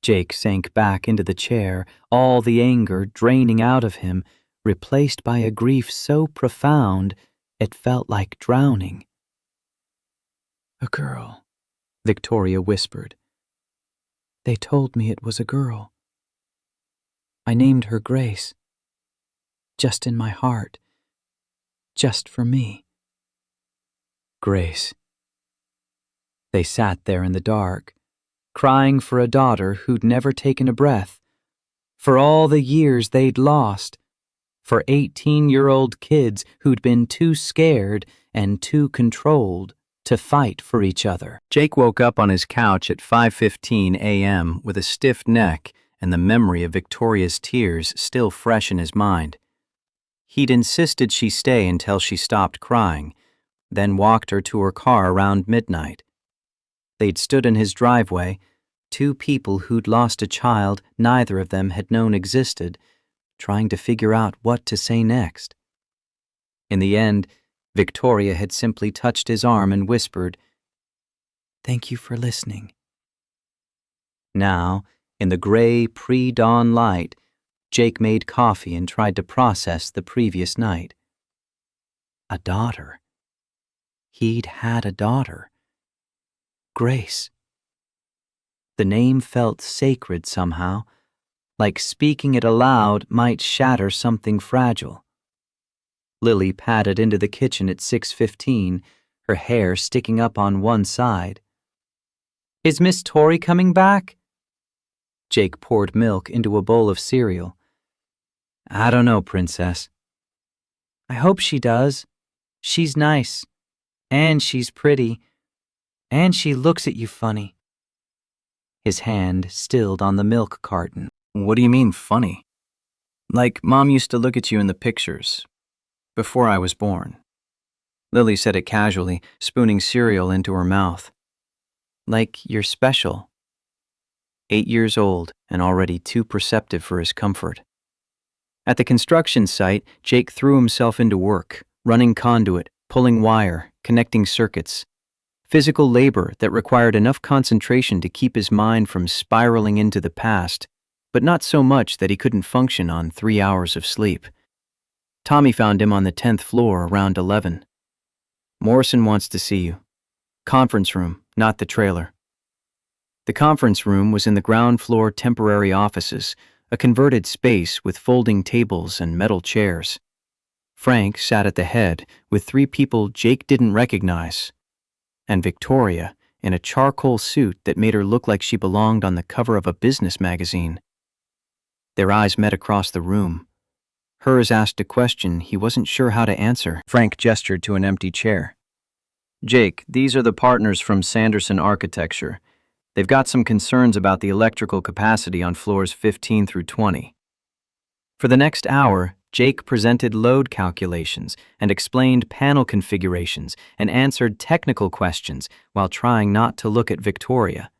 Jake sank back into the chair, all the anger draining out of him, replaced by a grief so profound it felt like drowning. "A girl," Victoria whispered. "They told me it was a girl. I named her Grace. Just in my heart. Just for me." Grace. They sat there in the dark, crying for a daughter who'd never taken a breath, for all the years they'd lost, for 18-year-old kids who'd been too scared and too controlled to fight for each other. Jake woke up on his couch at 5:15 a.m. with a stiff neck and the memory of Victoria's tears still fresh in his mind. He'd insisted she stay until she stopped crying, then walked her to her car around midnight. They'd stood in his driveway, two people who'd lost a child neither of them had known existed, trying to figure out what to say next. In the end, Victoria had simply touched his arm and whispered, "Thank you for listening." Now, in the gray pre-dawn light, Jake made coffee and tried to process the previous night. A daughter. He'd had a daughter. Grace. The name felt sacred somehow, like speaking it aloud might shatter something fragile. Lily padded into the kitchen at 6:15, her hair sticking up on one side. "Is Miss Tori coming back?" Jake poured milk into a bowl of cereal. "I don't know, Princess." "I hope she does. She's nice. And she's pretty. And she looks at you funny." His hand stilled on the milk carton. "What do you mean, funny?" "Like Mom used to look at you in the pictures. Before I was born." Lily said it casually, spooning cereal into her mouth. "Like you're special." 8 years old and already too perceptive for his comfort. At the construction site, Jake threw himself into work, running conduit, pulling wire, connecting circuits. Physical labor that required enough concentration to keep his mind from spiraling into the past, but not so much that he couldn't function on 3 hours of sleep. Tommy found him on the 10th floor around 11. "Morrison wants to see you. Conference room, not the trailer." The conference room was in the ground floor temporary offices, a converted space with folding tables and metal chairs. Frank sat at the head with 3 people Jake didn't recognize, and Victoria in a charcoal suit that made her look like she belonged on the cover of a business magazine. Their eyes met across the room. Hers asked a question he wasn't sure how to answer. Frank gestured to an empty chair. "Jake, these are the partners from Sanderson Architecture. They've got some concerns about the electrical capacity on floors 15 through 20. For the next hour, Jake presented load calculations and explained panel configurations and answered technical questions while trying not to look at Victoria.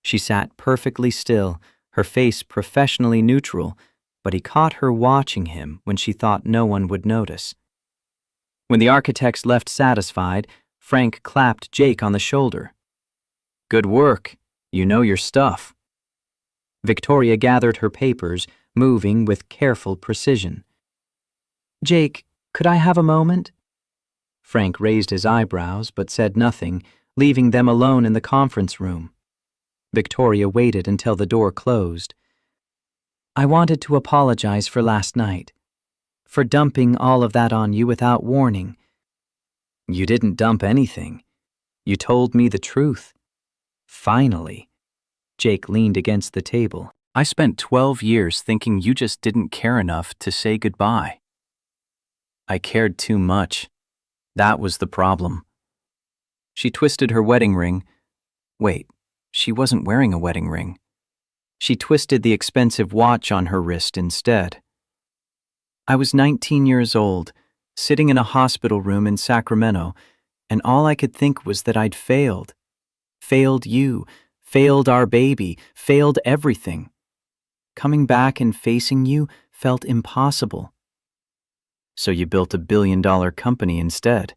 She sat perfectly still, her face professionally neutral, but he caught her watching him when she thought no one would notice. When the architects left satisfied, Frank clapped Jake on the shoulder. "Good work. You know your stuff." Victoria gathered her papers, moving with careful precision. "Jake, could I have a moment?" Frank raised his eyebrows but said nothing, leaving them alone in the conference room. Victoria waited until the door closed. "I wanted to apologize for last night, for dumping all of that on you without warning." "You didn't dump anything. You told me the truth." "Finally." Jake leaned against the table. "I spent 12 years thinking you just didn't care enough to say goodbye." "I cared too much. That was the problem." She twisted her wedding ring. Wait, she wasn't wearing a wedding ring. She twisted the expensive watch on her wrist instead. "I was 19 years old, sitting in a hospital room in Sacramento, and all I could think was that I'd failed. Failed you, failed our baby, failed everything. Coming back and facing you felt impossible. So you built $1 billion company instead.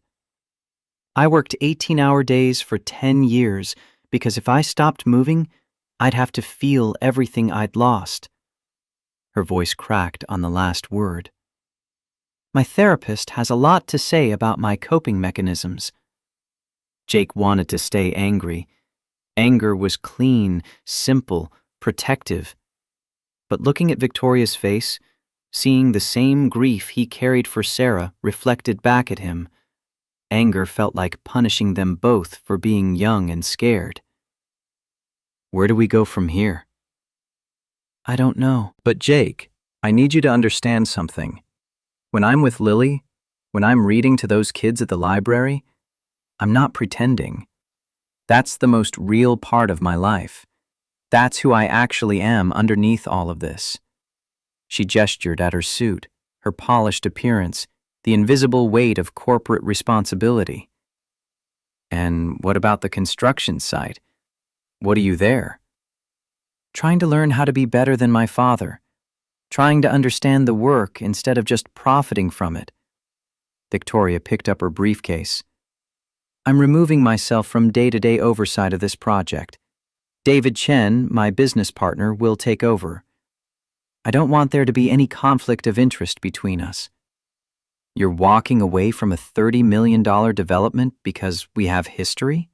I worked 18-hour days for 10 years because if I stopped moving, I'd have to feel everything I'd lost. Her voice cracked on the last word. My therapist has a lot to say about my coping mechanisms. Jake wanted to stay angry. Anger was clean, simple, protective. But looking at Victoria's face, seeing the same grief he carried for Sarah reflected back at him, anger felt like punishing them both for being young and scared. Where do we go from here? I don't know. But Jake, I need you to understand something. When I'm with Lily, when I'm reading to those kids at the library, I'm not pretending. That's the most real part of my life. That's who I actually am underneath all of this. She gestured at her suit, her polished appearance, the invisible weight of corporate responsibility. And what about the construction site? What are you there? Trying to learn how to be better than my father. Trying to understand the work instead of just profiting from it. Victoria picked up her briefcase. I'm removing myself from day-to-day oversight of this project. David Chen, my business partner, will take over. I don't want there to be any conflict of interest between us. You're walking away from a $30 million development because we have history?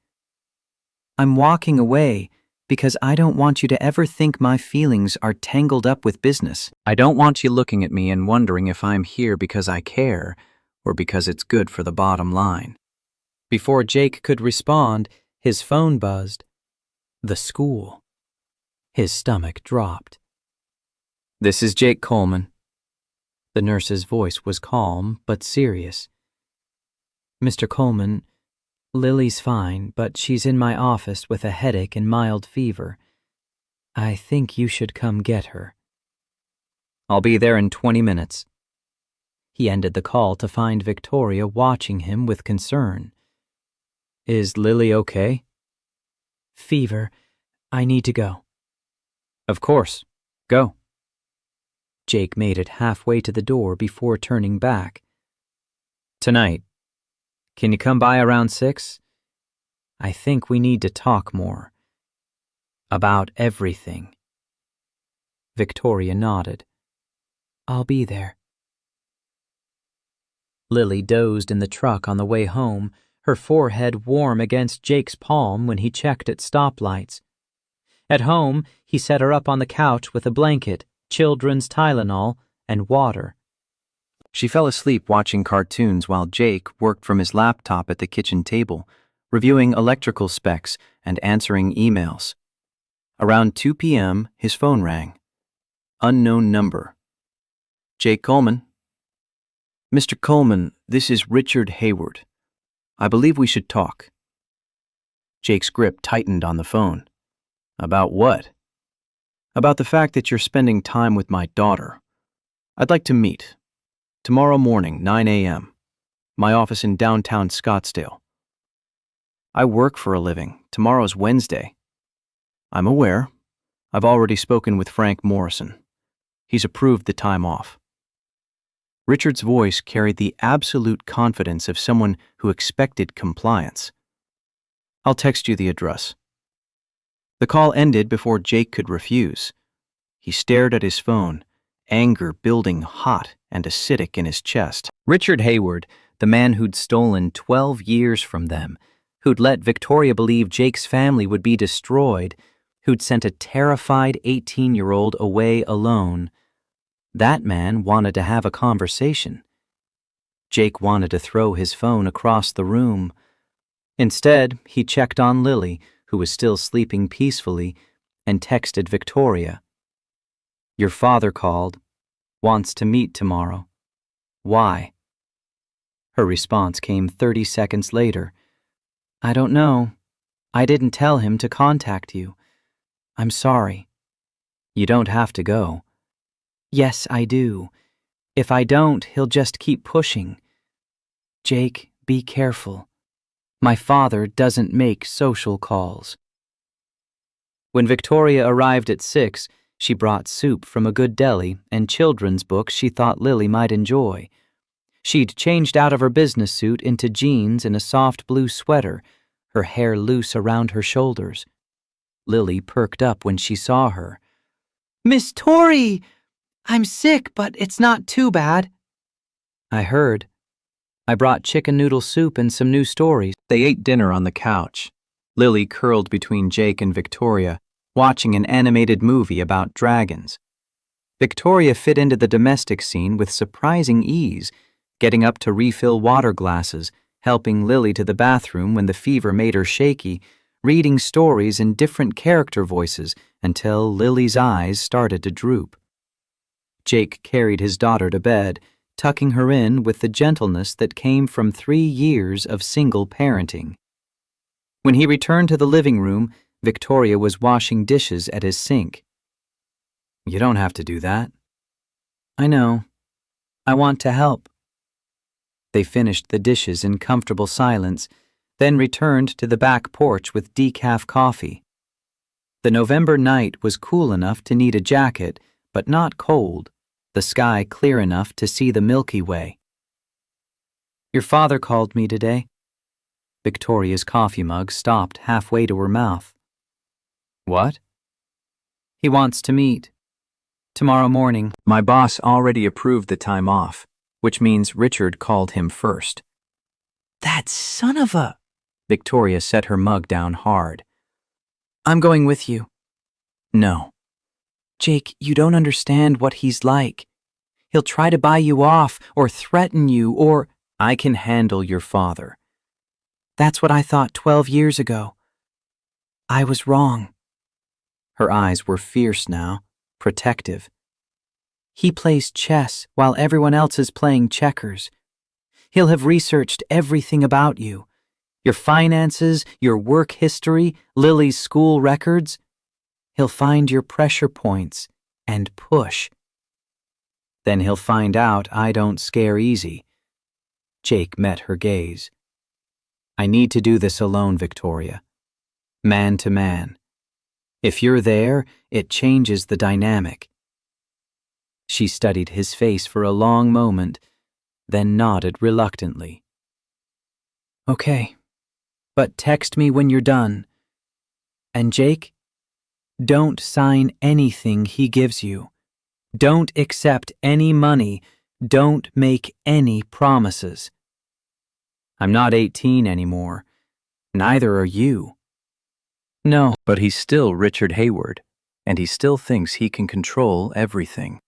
I'm walking away because I don't want you to ever think my feelings are tangled up with business. I don't want you looking at me and wondering if I'm here because I care or because it's good for the bottom line. Before Jake could respond, his phone buzzed. The school. His stomach dropped. This is Jake Coleman. The nurse's voice was calm but serious. Mr. Coleman, Lily's fine, but she's in my office with a headache and mild fever. I think you should come get her. I'll be there in 20 minutes. He ended the call to find Victoria watching him with concern. Is Lily okay? Fever. I need to go. Of course. Go. Jake made it halfway to the door before turning back. Tonight. Can you come by around 6? I think we need to talk more. About everything. Victoria nodded. I'll be there. Lily dozed in the truck on the way home, her forehead warm against Jake's palm when he checked at stoplights. At home, he set her up on the couch with a blanket, children's Tylenol, and water. She fell asleep watching cartoons while Jake worked from his laptop at the kitchen table, reviewing electrical specs and answering emails. Around 2 p.m., his phone rang. Unknown number. Jake Coleman. Mr. Coleman, this is Richard Hayward. I believe we should talk. Jake's grip tightened on the phone. About what? About the fact that you're spending time with my daughter. I'd like to meet. Tomorrow morning, 9 a.m. My office in downtown Scottsdale. I work for a living. Tomorrow's Wednesday. I'm aware. I've already spoken with Frank Morrison. He's approved the time off. Richard's voice carried the absolute confidence of someone who expected compliance. I'll text you the address. The call ended before Jake could refuse. He stared at his phone, anger building hot and acidic in his chest. Richard Hayward, the man who'd stolen 12 years from them, who'd let Victoria believe Jake's family would be destroyed, who'd sent a terrified 18-year-old away alone. That man wanted to have a conversation. Jake wanted to throw his phone across the room. Instead, he checked on Lily, who was still sleeping peacefully, and texted Victoria. Your father called. Wants to meet tomorrow. Why? Her response came 30 seconds later. I don't know. I didn't tell him to contact you. I'm sorry. You don't have to go. Yes, I do. If I don't, he'll just keep pushing. Jake, be careful. My father doesn't make social calls. When Victoria arrived at 6, she brought soup from a good deli and children's books she thought Lily might enjoy. She'd changed out of her business suit into jeans and a soft blue sweater, her hair loose around her shoulders. Lily perked up when she saw her. Miss Tori! I'm sick, but it's not too bad. I heard. I brought chicken noodle soup and some new stories. They ate dinner on the couch. Lily curled between Jake and Victoria, watching an animated movie about dragons. Victoria fit into the domestic scene with surprising ease, getting up to refill water glasses, helping Lily to the bathroom when the fever made her shaky, reading stories in different character voices until Lily's eyes started to droop. Jake carried his daughter to bed, tucking her in with the gentleness that came from 3 years of single parenting. When he returned to the living room, Victoria was washing dishes at his sink. You don't have to do that. I know. I want to help. They finished the dishes in comfortable silence, then returned to the back porch with decaf coffee. The November night was cool enough to need a jacket, but not cold, the sky clear enough to see the Milky Way. Your father called me today. Victoria's coffee mug stopped halfway to her mouth. What? He wants to meet. Tomorrow morning. My boss already approved the time off, which means Richard called him first. That son of a... Victoria set her mug down hard. I'm going with you. No. Jake, you don't understand what he's like. He'll try to buy you off or threaten you or... I can handle your father. That's what I thought 12 years ago. I was wrong. Her eyes were fierce now, protective. He plays chess while everyone else is playing checkers. He'll have researched everything about you. Your finances, your work history, Lily's school records. He'll find your pressure points and push. Then he'll find out I don't scare easy. Jake met her gaze. I need to do this alone, Victoria. Man to man. If you're there, it changes the dynamic. She studied his face for a long moment, then nodded reluctantly. Okay, but text me when you're done. And Jake, don't sign anything he gives you. Don't accept any money. Don't make any promises. I'm not 18 anymore. Neither are you. No. But he's still Richard Hayward, and he still thinks he can control everything.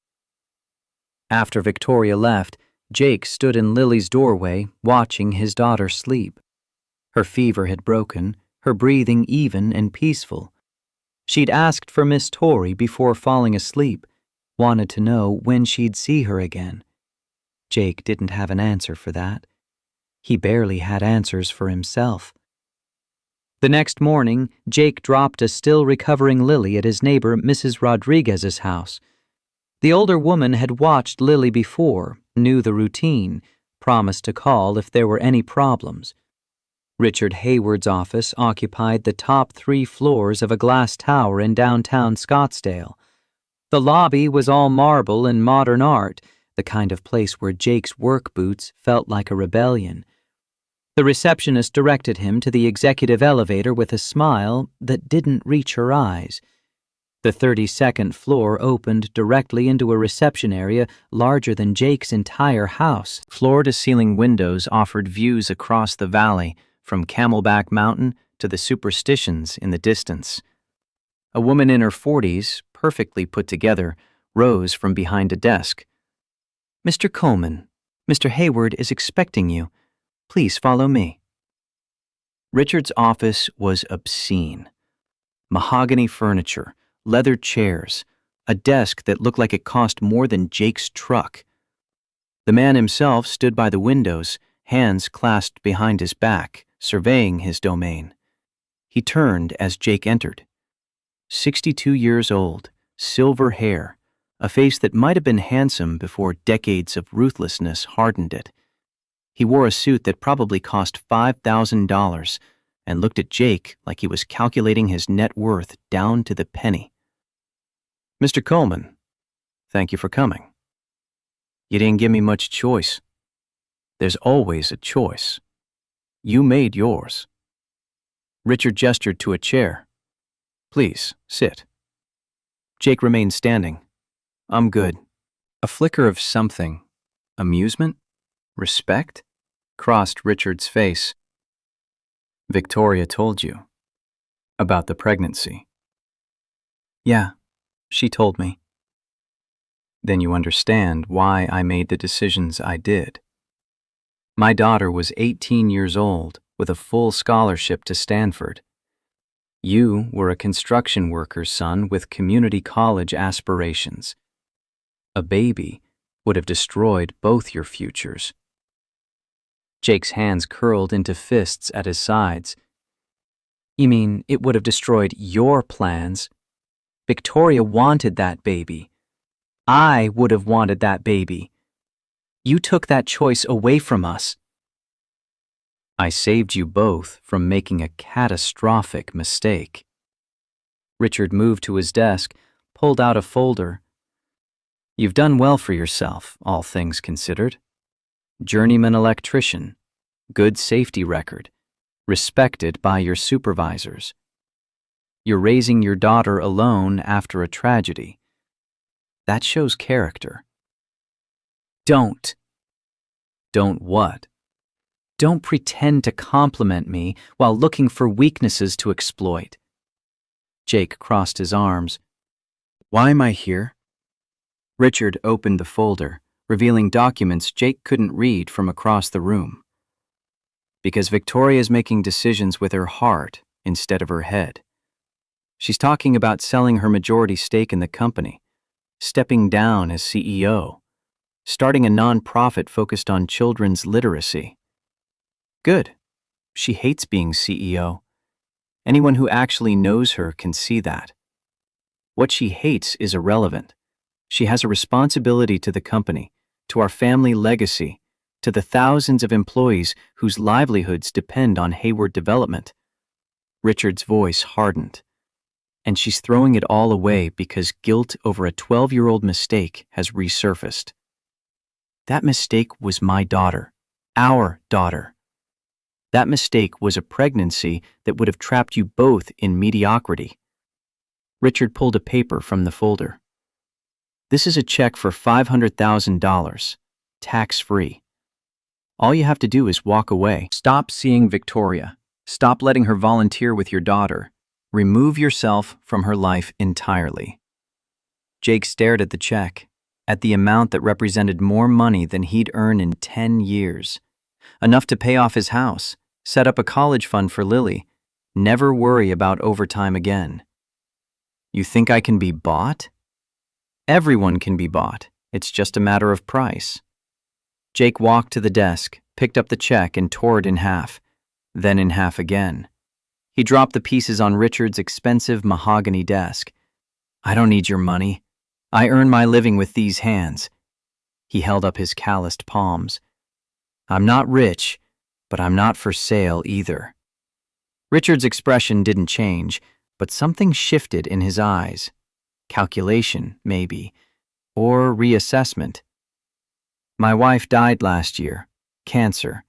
After Victoria left, Jake stood in Lily's doorway, watching his daughter sleep. Her fever had broken, her breathing even and peaceful. She'd asked for Miss Tori before falling asleep, wanted to know when she'd see her again. Jake didn't have an answer for that. He barely had answers for himself. The next morning, Jake dropped a still recovering Lily at his neighbor Mrs. Rodriguez's house. The older woman had watched Lily before, knew the routine, promised to call if there were any problems. Richard Hayward's office occupied the top 3 floors of a glass tower in downtown Scottsdale. The lobby was all marble and modern art, the kind of place where Jake's work boots felt like a rebellion. The receptionist directed him to the executive elevator with a smile that didn't reach her eyes. The 32nd floor opened directly into a reception area larger than Jake's entire house. Floor-to-ceiling windows offered views across the valley, from Camelback Mountain to the superstitions in the distance. A woman in her 40s, perfectly put together, rose from behind a desk. Mr. Coleman, Mr. Hayward is expecting you. Please follow me. Richard's office was obscene. Mahogany furniture, leather chairs, a desk that looked like it cost more than Jake's truck. The man himself stood by the windows, hands clasped behind his back, surveying his domain. He turned as Jake entered. 62 years old, silver hair, a face that might have been handsome before decades of ruthlessness hardened it. He wore a suit that probably cost $5,000 and looked at Jake like he was calculating his net worth down to the penny. "Mr. Coleman, thank you for coming. You didn't give me much choice. There's always a choice. You made yours." Richard gestured to a chair. "Please, sit." Jake remained standing. "I'm good." A flicker of something, amusement, respect, crossed Richard's face. "Victoria told you about the pregnancy." "Yeah, she told me." "Then you understand why I made the decisions I did. My daughter was 18 years old with a full scholarship to Stanford. You were a construction worker's son with community college aspirations. A baby would have destroyed both your futures." Jake's hands curled into fists at his sides. "You mean it would have destroyed your plans? Victoria wanted that baby. I would have wanted that baby. You took that choice away from us." "I saved you both from making a catastrophic mistake." Richard moved to his desk, pulled out a folder. "You've done well for yourself, all things considered. Journeyman electrician, good safety record, respected by your supervisors. You're raising your daughter alone after a tragedy. That shows character." "Don't." "Don't what?" "Don't pretend to compliment me while looking for weaknesses to exploit." Jake crossed his arms. "Why am I here?" Richard opened the folder, revealing documents Jake couldn't read from across the room. "Because Victoria is making decisions with her heart instead of her head. She's talking about selling her majority stake in the company, stepping down as CEO, starting a nonprofit focused on children's literacy. Good. She hates being CEO. Anyone who actually knows her can see that. What she hates is irrelevant. She has a responsibility to the company, to our family legacy, to the thousands of employees whose livelihoods depend on Hayward development." Richard's voice hardened. "And she's throwing it all away because guilt over a 12-year-old mistake has resurfaced. That mistake was my daughter, our daughter. That mistake was a pregnancy that would have trapped you both in mediocrity." Richard pulled a paper from the folder. "This is a check for $500,000, tax-free. All you have to do is walk away. Stop seeing Victoria. Stop letting her volunteer with your daughter. Remove yourself from her life entirely." Jake stared at the check, at the amount that represented more money than he'd earn in 10 years. Enough to pay off his house, set up a college fund for Lily, never worry about overtime again. "You think I can be bought?" "Everyone can be bought. It's just a matter of price." Jake walked to the desk, picked up the check and tore it in half, then in half again. He dropped the pieces on Richard's expensive mahogany desk. "I don't need your money. I earn my living with these hands." He held up his calloused palms. "I'm not rich, but I'm not for sale either." Richard's expression didn't change, but something shifted in his eyes. Calculation, maybe, or reassessment. "My wife died last year, cancer.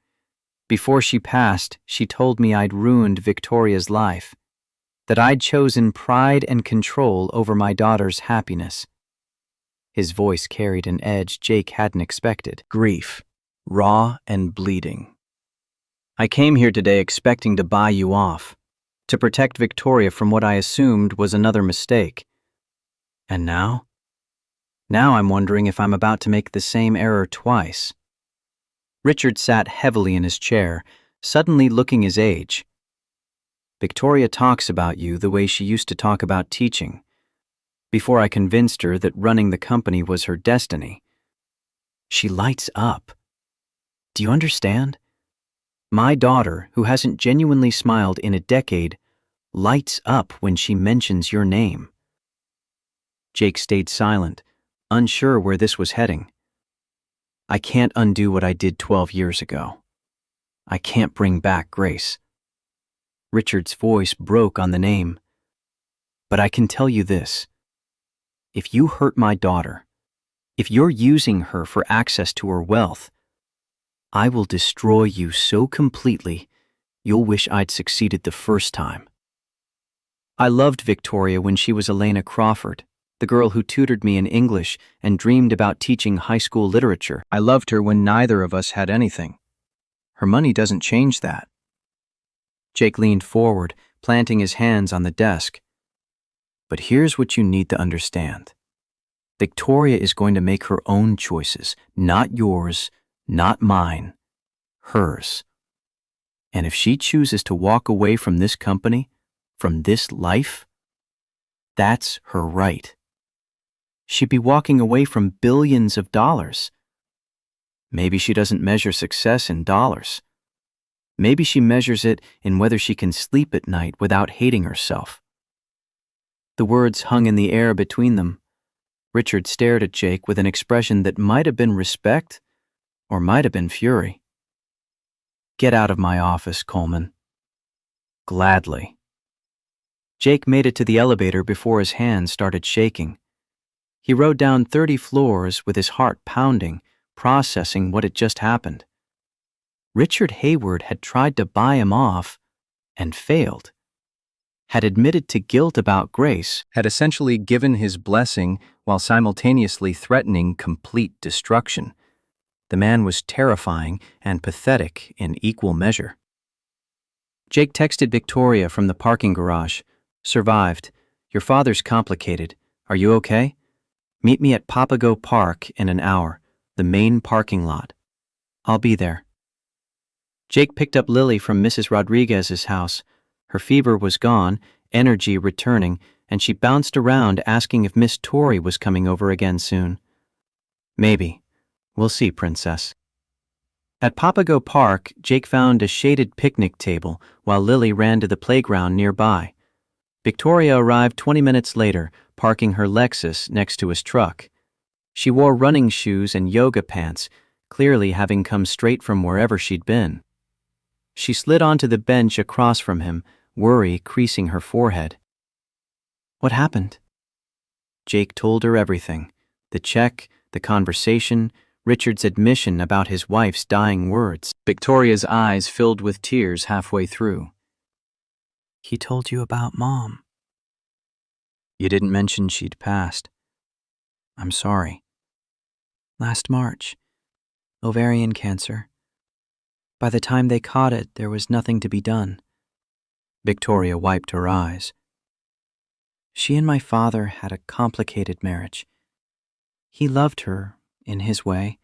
Before she passed, she told me I'd ruined Victoria's life, that I'd chosen pride and control over my daughter's happiness." His voice carried an edge Jake hadn't expected. Grief, raw and bleeding. "I came here today expecting to buy you off, to protect Victoria from what I assumed was another mistake. And now? Now I'm wondering if I'm about to make the same error twice." Richard sat heavily in his chair, suddenly looking his age. "Victoria talks about you the way she used to talk about teaching, before I convinced her that running the company was her destiny. She lights up. Do you understand? My daughter, who hasn't genuinely smiled in a decade, lights up when she mentions your name." Jake stayed silent, unsure where this was heading. I can't undo what I did 12 years ago. I can't bring back Grace. Richard's voice broke on the name. But I can tell you this. If you hurt my daughter, if you're using her for access to her wealth, I will destroy you so completely, you'll wish I'd succeeded the first time. I loved Victoria when she was Elena Crawford, the girl who tutored me in English and dreamed about teaching high school literature. I loved her when neither of us had anything. Her money doesn't change that. Jake leaned forward, planting his hands on the desk. But here's what you need to understand. Victoria is going to make her own choices, not yours, not mine, hers. And if she chooses to walk away from this company, from this life, that's her right. She'd be walking away from billions of dollars. Maybe she doesn't measure success in dollars. Maybe she measures it in whether she can sleep at night without hating herself. The words hung in the air between them. Richard stared at Jake with an expression that might have been respect or might have been fury. Get out of my office, Coleman. Gladly. Jake made it to the elevator before his hands started shaking. He rode down 30 floors with his heart pounding, processing what had just happened. Richard Hayward had tried to buy him off and failed. Had admitted to guilt about Grace, had essentially given his blessing while simultaneously threatening complete destruction. The man was terrifying and pathetic in equal measure. Jake texted Victoria from the parking garage. Survived. Your father's complicated. Are you okay? Meet me at Papago Park in an hour, the main parking lot. I'll be there. Jake picked up Lily from Mrs. Rodriguez's house. Her fever was gone, energy returning, and she bounced around asking if Miss Tori was coming over again soon. Maybe. We'll see, Princess. At Papago Park, Jake found a shaded picnic table while Lily ran to the playground nearby. Victoria arrived 20 minutes later, parking her Lexus next to his truck. She wore running shoes and yoga pants, clearly having come straight from wherever she'd been. She slid onto the bench across from him, worry creasing her forehead. What happened? Jake told her everything. The check, the conversation, Richard's admission about his wife's dying words. Victoria's eyes filled with tears halfway through. He told you about Mom. You didn't mention she'd passed. I'm sorry. Last March. Ovarian cancer. By the time they caught it, there was nothing to be done. Victoria wiped her eyes. She and my father had a complicated marriage. He loved her, in his way,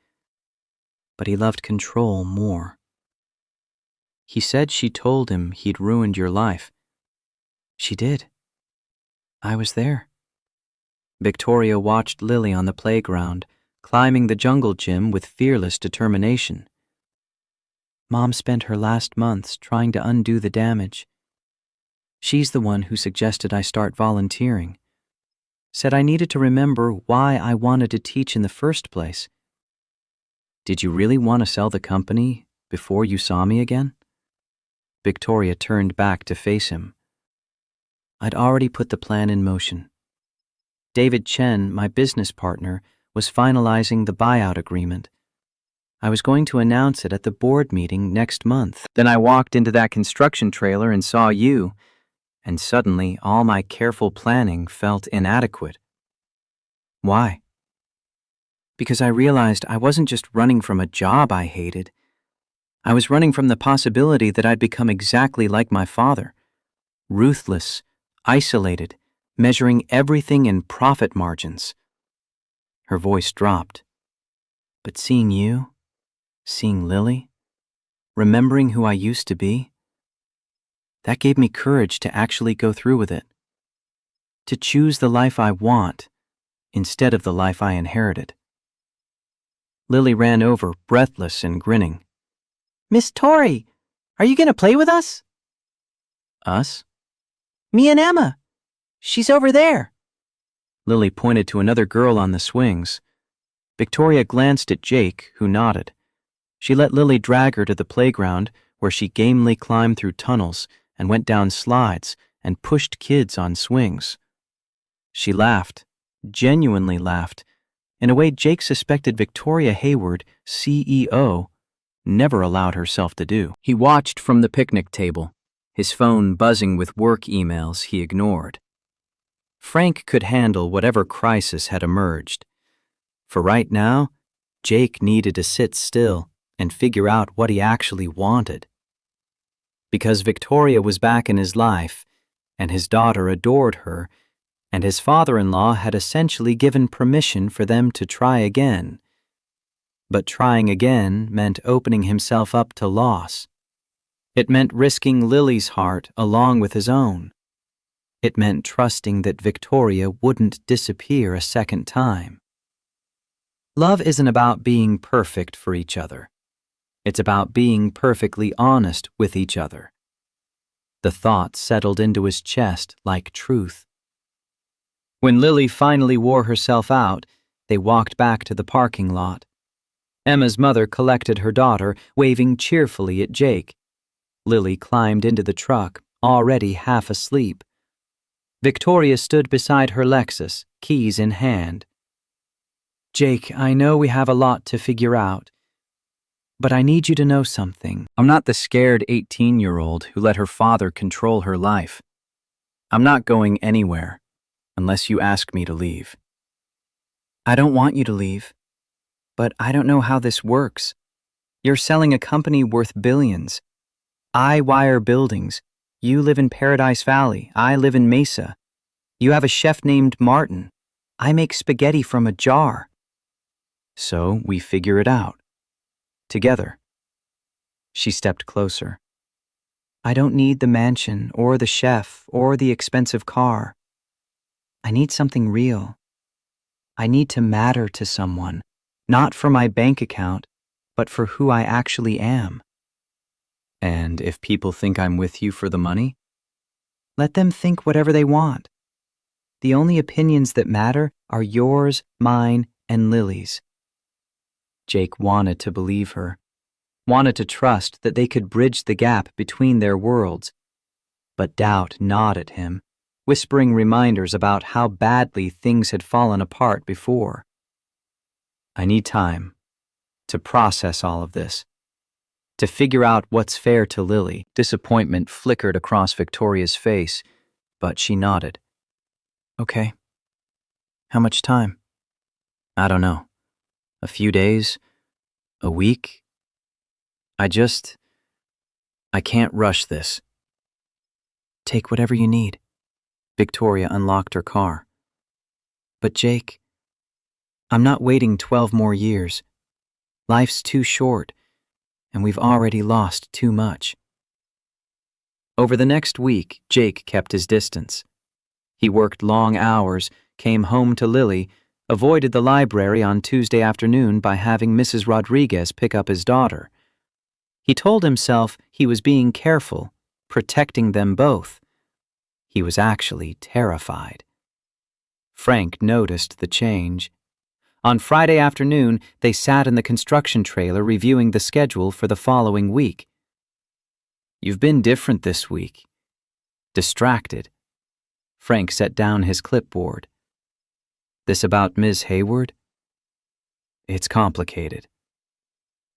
but he loved control more. He said she told him he'd ruined your life. She did. I was there. Victoria watched Lily on the playground, climbing the jungle gym with fearless determination. Mom spent her last months trying to undo the damage. She's the one who suggested I start volunteering. Said I needed to remember why I wanted to teach in the first place. Did you really want to sell the company before you saw me again? Victoria turned back to face him. I'd already put the plan in motion. David Chen, my business partner, was finalizing the buyout agreement. I was going to announce it at the board meeting next month. Then I walked into that construction trailer and saw you, and suddenly all my careful planning felt inadequate. Why? Because I realized I wasn't just running from a job I hated. I was running from the possibility that I'd become exactly like my father, ruthless, isolated, measuring everything in profit margins. Her voice dropped. But seeing you, seeing Lily, remembering who I used to be, that gave me courage to actually go through with it. To choose the life I want instead of the life I inherited. Lily ran over, breathless and grinning. Miss Tori, are you going to play with us? Us? Me and Emma. She's over there. Lily pointed to another girl on the swings. Victoria glanced at Jake, who nodded. She let Lily drag her to the playground, where she gamely climbed through tunnels and went down slides and pushed kids on swings. She laughed, genuinely laughed, in a way Jake suspected Victoria Hayward, CEO, never allowed herself to do. He watched from the picnic table, his phone buzzing with work emails he ignored. Frank could handle whatever crisis had emerged. For right now, Jake needed to sit still and figure out what he actually wanted. Because Victoria was back in his life, and his daughter adored her, and his father-in-law had essentially given permission for them to try again. But trying again meant opening himself up to loss. It meant risking Lily's heart along with his own. It meant trusting that Victoria wouldn't disappear a second time. Love isn't about being perfect for each other. It's about being perfectly honest with each other. The thought settled into his chest like truth. When Lily finally wore herself out, they walked back to the parking lot. Emma's mother collected her daughter, waving cheerfully at Jake. Lily climbed into the truck, already half asleep. Victoria stood beside her Lexus, keys in hand. "Jake, I know we have a lot to figure out, but I need you to know something. I'm not the scared 18-year-old who let her father control her life. I'm not going anywhere unless you ask me to leave." "I don't want you to leave, but I don't know how this works. You're selling a company worth billions. I wire buildings. You live in Paradise Valley. I live in Mesa. You have a chef named Martin. I make spaghetti from a jar. So we figure it out. Together." She stepped closer. "I don't need the mansion or the chef or the expensive car. I need something real. I need to matter to someone, not for my bank account, but for who I actually am." "And if people think I'm with you for the money?" "Let them think whatever they want. The only opinions that matter are yours, mine, and Lily's." Jake wanted to believe her, wanted to trust that they could bridge the gap between their worlds. But doubt gnawed at him, whispering reminders about how badly things had fallen apart before. "I need time to process all of this, to figure out what's fair to Lily." Disappointment flickered across Victoria's face, but she nodded. "Okay. How much time?" "I don't know. A few days? A week? I can't rush this." "Take whatever you need." Victoria unlocked her car. "But Jake, I'm not waiting 12 more years. Life's too short, and we've already lost too much." Over the next week, Jake kept his distance. He worked long hours, came home to Lily, avoided the library on Tuesday afternoon by having Mrs. Rodriguez pick up his daughter. He told himself he was being careful, protecting them both. He was actually terrified. Frank noticed the change. On Friday afternoon, they sat in the construction trailer reviewing the schedule for the following week. "You've been different this week. Distracted." Frank set down his clipboard. "This about Ms. Hayward?" "It's complicated."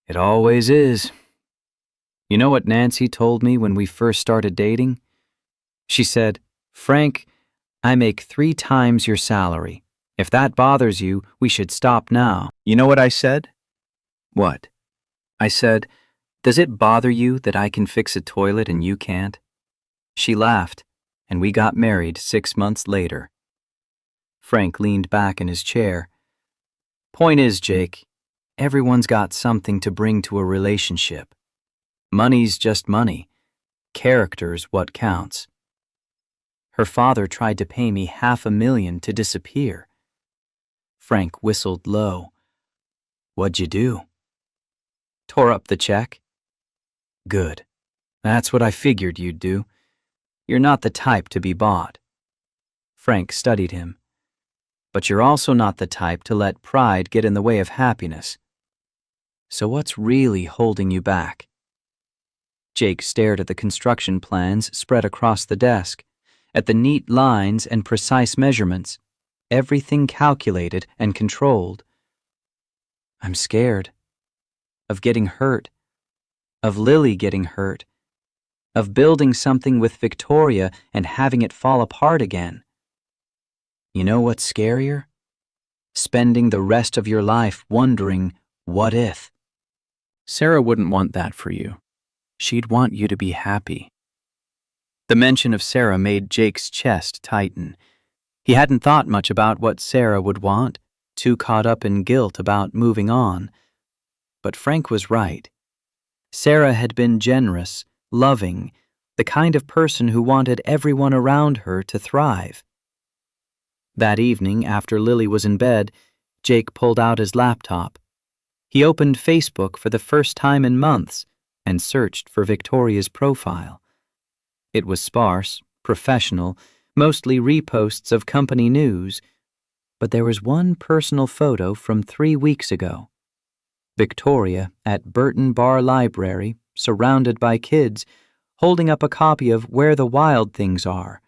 "It always is. You know what Nancy told me when we first started dating? She said, 'Frank, I make 3 times your salary. If that bothers you, we should stop now.' You know what I said?" "What?" "I said, 'Does it bother you that I can fix a toilet and you can't?' She laughed, and we got married 6 months later." Frank leaned back in his chair. "Point is, Jake, everyone's got something to bring to a relationship. Money's just money. Character's what counts. Her father tried to pay me $500,000 to disappear." Frank whistled low. "What'd you do?" "Tore up the check." "Good. That's what I figured you'd do. You're not the type to be bought." Frank studied him. but you're also not the type to let pride get in the way of happiness. So what's really holding you back? Jake stared at the construction plans spread across the desk, at the neat lines and precise measurements, everything calculated and controlled. I'm scared. Of getting hurt. Of Lily getting hurt. Of building something with Victoria and having it fall apart again. You know what's scarier? Spending the rest of your life wondering, what if? Sarah wouldn't want that for you. She'd want you to be happy. The mention of Sarah made Jake's chest tighten. He hadn't thought much about what Sarah would want, too caught up in guilt about moving on. But Frank was right. Sarah had been generous, loving, the kind of person who wanted everyone around her to thrive. That evening, after Lily was in bed, Jake pulled out his laptop. He opened Facebook for the first time in months and searched for Victoria's profile. It was sparse, professional, mostly reposts of company news, but there was one personal photo from 3 weeks ago. Victoria at Burton Bar Library, surrounded by kids, holding up a copy of Where the Wild Things Are.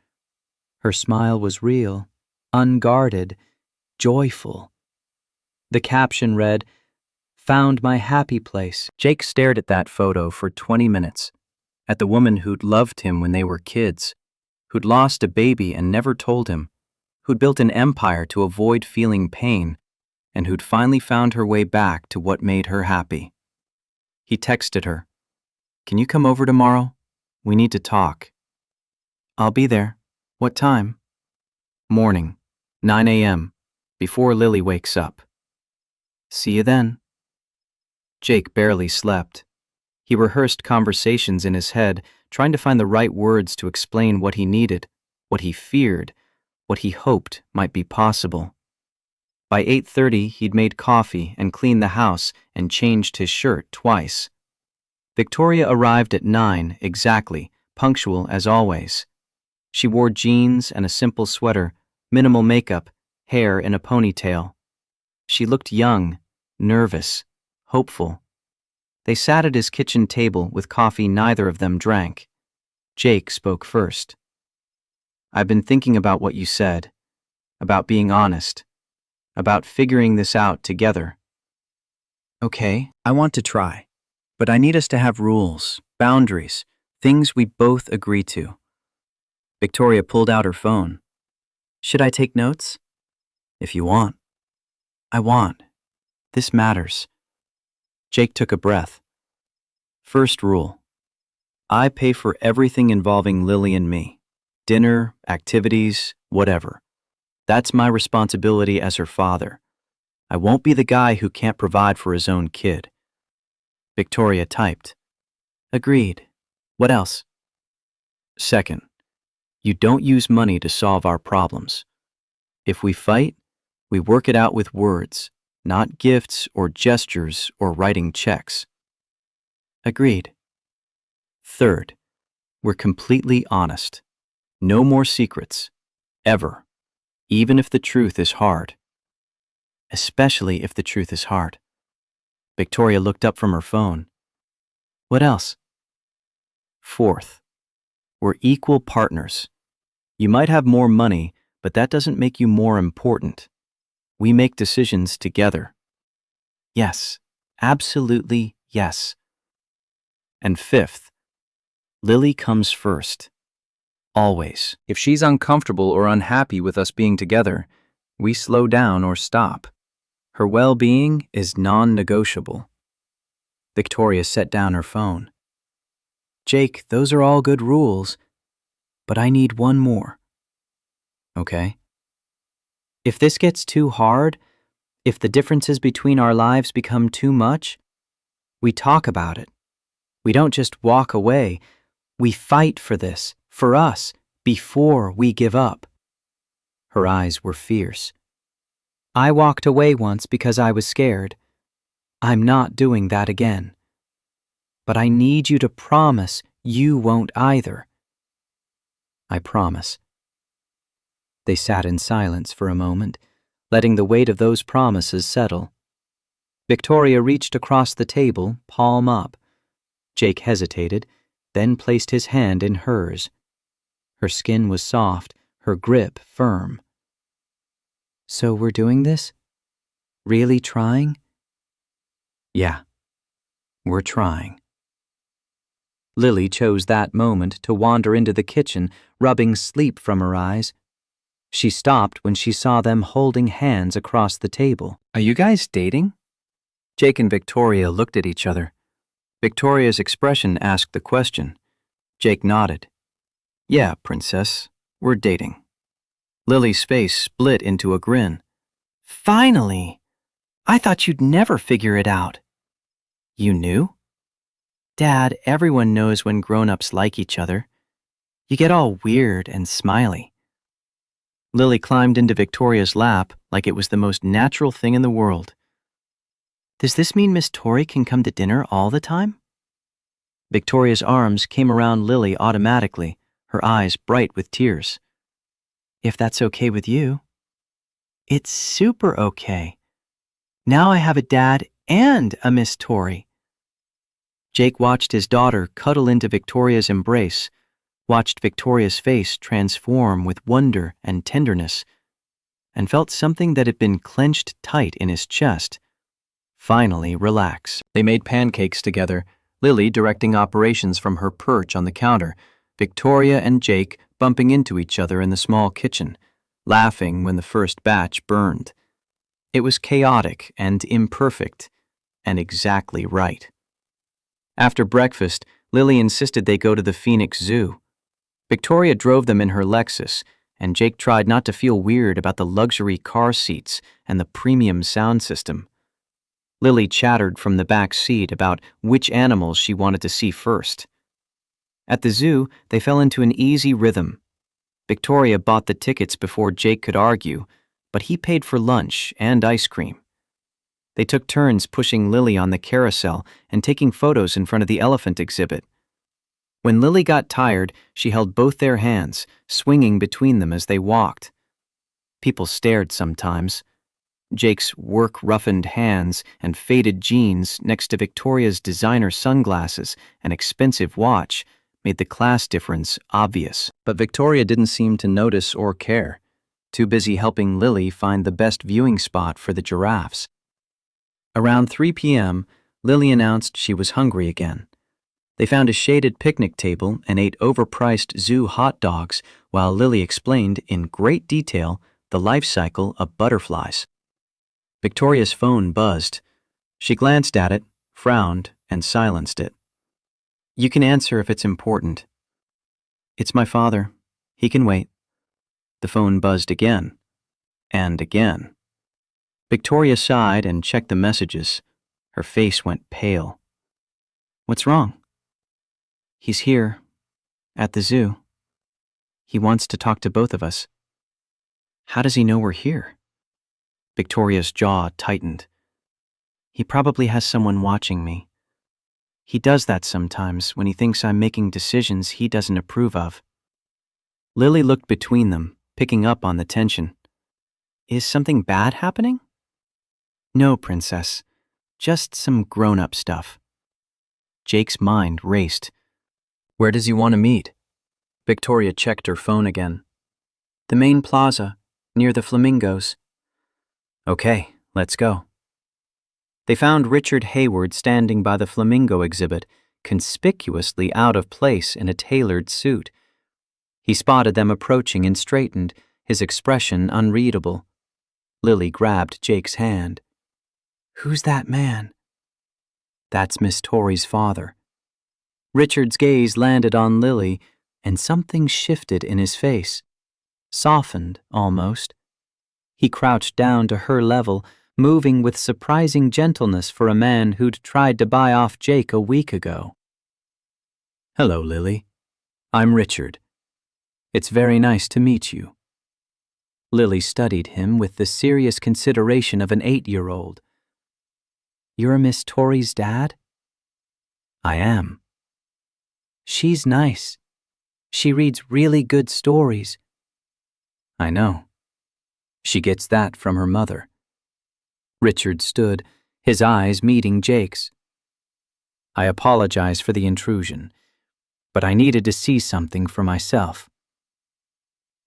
Her smile was real, unguarded, joyful. The caption read, "Found my happy place." Jake stared at that photo for 20 minutes, at the woman who'd loved him when they were kids, who'd lost a baby and never told him, who'd built an empire to avoid feeling pain, and who'd finally found her way back to what made her happy. He texted her, "Can you come over tomorrow? We need to talk." "I'll be there. What time?" "Morning, 9 a.m., before Lily wakes up." "See you then." Jake barely slept. He rehearsed conversations in his head, trying to find the right words to explain what he needed, what he feared, what he hoped might be possible. By 8:30, he'd made coffee and cleaned the house and changed his shirt twice. Victoria arrived at 9 exactly, punctual as always. She wore jeans and a simple sweater, minimal makeup, hair in a ponytail. She looked young, nervous, hopeful. They sat at his kitchen table with coffee neither of them drank. Jake spoke first. "I've been thinking about what you said, about being honest, about figuring this out together." "Okay, I want to try, but I need us to have rules, boundaries, things we both agree to." Victoria pulled out her phone. "Should I take notes?" "If you want." "I want. This matters." Jake took a breath. "First rule. I pay for everything involving Lily and me. Dinner, activities, whatever. That's my responsibility as her father. I won't be the guy who can't provide for his own kid." Victoria typed. "Agreed. What else?" "Second, you don't use money to solve our problems. If we fight, we work it out with words, not gifts or gestures or writing checks." "Agreed." Third, we're completely honest. No more secrets. Ever. Even if the truth is hard. Especially if the truth is hard. Victoria looked up from her phone. "What else?" Fourth, we're equal partners. You might have more money, but that doesn't make you more important. We make decisions together. Yes, absolutely yes. And fifth, Lily comes first. Always. If she's uncomfortable or unhappy with us being together, we slow down or stop. Her well-being is non-negotiable. Victoria set down her phone. "Jake, those are all good rules, but I need one more." "Okay." "If this gets too hard, if the differences between our lives become too much, we talk about it. We don't just walk away. We fight for this, for us, before we give up." Her eyes were fierce. "I walked away once because I was scared. I'm not doing that again. But I need you to promise you won't either." "I promise." They sat in silence for a moment, letting the weight of those promises settle. Victoria reached across the table, palm up. Jake hesitated, then placed his hand in hers. Her skin was soft, her grip firm. "So we're doing this? Really trying?" "Yeah, we're trying." Lily chose that moment to wander into the kitchen, rubbing sleep from her eyes. She stopped when she saw them holding hands across the table. "Are you guys dating?" Jake and Victoria looked at each other. Victoria's expression asked the question. Jake nodded. "Yeah, princess, we're dating." Lily's face split into a grin. Finally! I thought you'd never figure it out. "You knew?" Dad, everyone knows when grown-ups like each other. You get all weird and smiley. Lily climbed into Victoria's lap like it was the most natural thing in the world. Does this mean Miss Tori can come to dinner all the time? Victoria's arms came around Lily automatically, her eyes bright with tears. If that's okay with you. It's super okay. Now I have a dad and a Miss Tori. Jake watched his daughter cuddle into Victoria's embrace, watched Victoria's face transform with wonder and tenderness, and felt something that had been clenched tight in his chest finally relax. They made pancakes together, Lily directing operations from her perch on the counter, Victoria and Jake bumping into each other in the small kitchen, laughing when the first batch burned. It was chaotic and imperfect, and exactly right. After breakfast, Lily insisted they go to the Phoenix Zoo. Victoria drove them in her Lexus, and Jake tried not to feel weird about the luxury car seats and the premium sound system. Lily chattered from the back seat about which animals she wanted to see first. At the zoo, they fell into an easy rhythm. Victoria bought the tickets before Jake could argue, but he paid for lunch and ice cream. They took turns pushing Lily on the carousel and taking photos in front of the elephant exhibit. When Lily got tired, she held both their hands, swinging between them as they walked. People stared sometimes. Jake's work-roughened hands and faded jeans next to Victoria's designer sunglasses and expensive watch made the class difference obvious. But Victoria didn't seem to notice or care, too busy helping Lily find the best viewing spot for the giraffes. Around 3 p.m., Lily announced she was hungry again. They found a shaded picnic table and ate overpriced zoo hot dogs while Lily explained in great detail the life cycle of butterflies. Victoria's phone buzzed. She glanced at it, frowned, and silenced it. "You can answer if it's important." "It's my father. He can wait." The phone buzzed again. And again. Victoria sighed and checked the messages. Her face went pale. "What's wrong?" "He's here. At the zoo. He wants to talk to both of us." "How does he know we're here?" Victoria's jaw tightened. "He probably has someone watching me. He does that sometimes when he thinks I'm making decisions he doesn't approve of." Lily looked between them, picking up on the tension. "Is something bad happening?" "No, princess. Just some grown-up stuff." Jake's mind raced. "Where does he want to meet?" Victoria checked her phone again. "The main plaza, near the flamingos." "Okay, let's go." They found Richard Hayward standing by the flamingo exhibit, conspicuously out of place in a tailored suit. He spotted them approaching and straightened, his expression unreadable. Lily grabbed Jake's hand. "Who's that man?" "That's Miss Tori's father." Richard's gaze landed on Lily, and something shifted in his face. Softened, almost. He crouched down to her level, moving with surprising gentleness for a man who'd tried to buy off Jake a week ago. "Hello, Lily. I'm Richard. It's very nice to meet you." Lily studied him with the serious consideration of an 8-year-old. "You're Miss Tori's dad?" "I am." "She's nice. She reads really good stories." "I know. She gets that from her mother. Richard stood, his eyes meeting Jake's. I apologize for the intrusion, but I needed to see something for myself.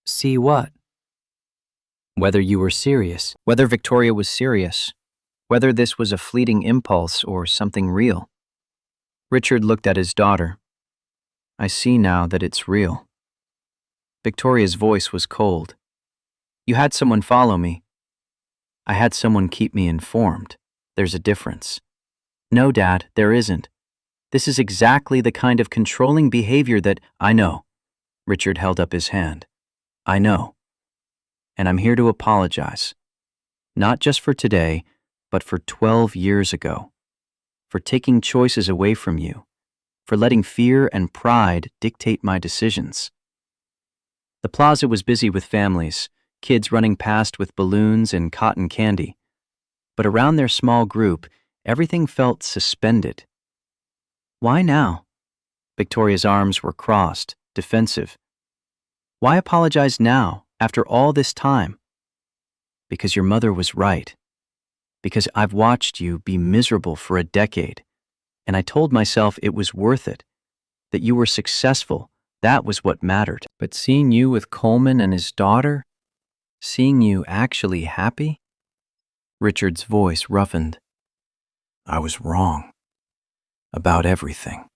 See what? Whether you were serious, Whether Victoria was serious. Whether this was a fleeting impulse or something real. Richard looked at his daughter. I see now that it's real. Victoria's voice was cold. You had someone follow me. I had someone keep me informed. There's a difference. No, Dad, there isn't. This is exactly the kind of controlling behavior that I know. Richard held up his hand. I know. And I'm here to apologize. Not just for today, but for 12 years ago. For taking choices away from you. For letting fear and pride dictate my decisions. The plaza was busy with families, kids running past with balloons and cotton candy. But around their small group, everything felt suspended. Why now? Victoria's arms were crossed, defensive. Why apologize now, after all this time? Because your mother was right. Because I've watched you be miserable for a decade, and I told myself it was worth it, that you were successful, that was what mattered. But seeing you with Coleman and his daughter, seeing you actually happy? Richard's voice roughened. I was wrong. About everything.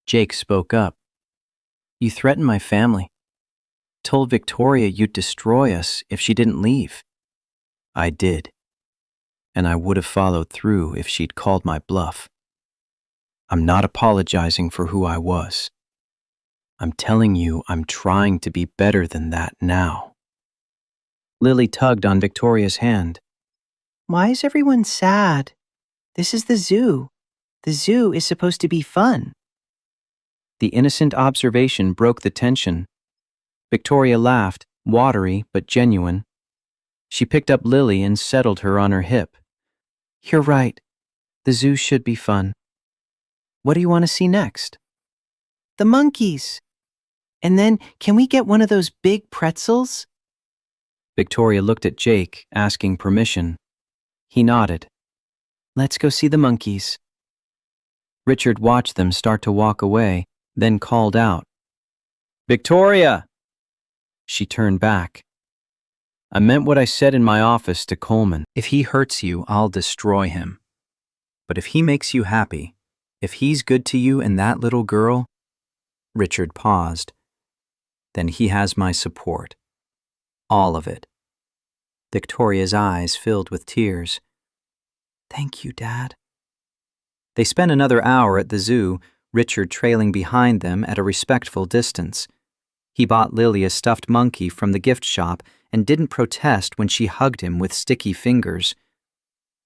Jake spoke up. You threatened my family. Told Victoria you'd destroy us if she didn't leave. I did. And I would have followed through if she'd called my bluff. I'm not apologizing for who I was. I'm telling you I'm trying to be better than that now. Lily tugged on Victoria's hand. Why is everyone sad? This is the zoo. The zoo is supposed to be fun. The innocent observation broke the tension. Victoria laughed, watery but genuine. She picked up Lily and settled her on her hip. You're right. The zoo should be fun. What do you want to see next? The monkeys. And then, can we get one of those big pretzels? Victoria looked at Jake, asking permission. He nodded. Let's go see the monkeys. Richard watched them start to walk away, then called out. Victoria! She turned back. I meant what I said in my office to Coleman. If he hurts you, I'll destroy him. But if he makes you happy, if he's good to you and that little girl, Richard paused. Then he has my support. All of it. Victoria's eyes filled with tears. Thank you, Dad. They spent another hour at the zoo, Richard trailing behind them at a respectful distance. He bought Lily a stuffed monkey from the gift shop and didn't protest when she hugged him with sticky fingers.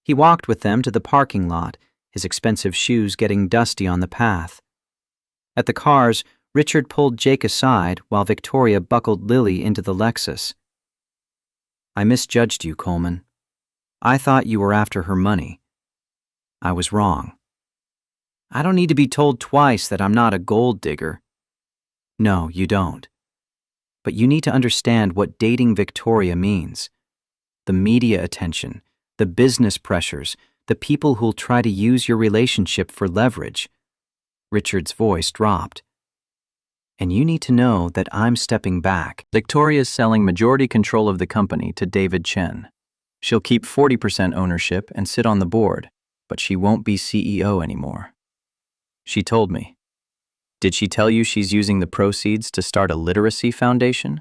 He walked with them to the parking lot, his expensive shoes getting dusty on the path. At the cars, Richard pulled Jake aside while Victoria buckled Lily into the Lexus. I misjudged you, Coleman. I thought you were after her money. I was wrong. I don't need to be told twice that I'm not a gold digger. No, you don't. But you need to understand what dating Victoria means. The media attention, the business pressures, the people who'll try to use your relationship for leverage. Richard's voice dropped. And you need to know that I'm stepping back. Victoria's selling majority control of the company to David Chen. She'll keep 40% ownership and sit on the board, but she won't be CEO anymore. She told me. Did she tell you she's using the proceeds to start a literacy foundation?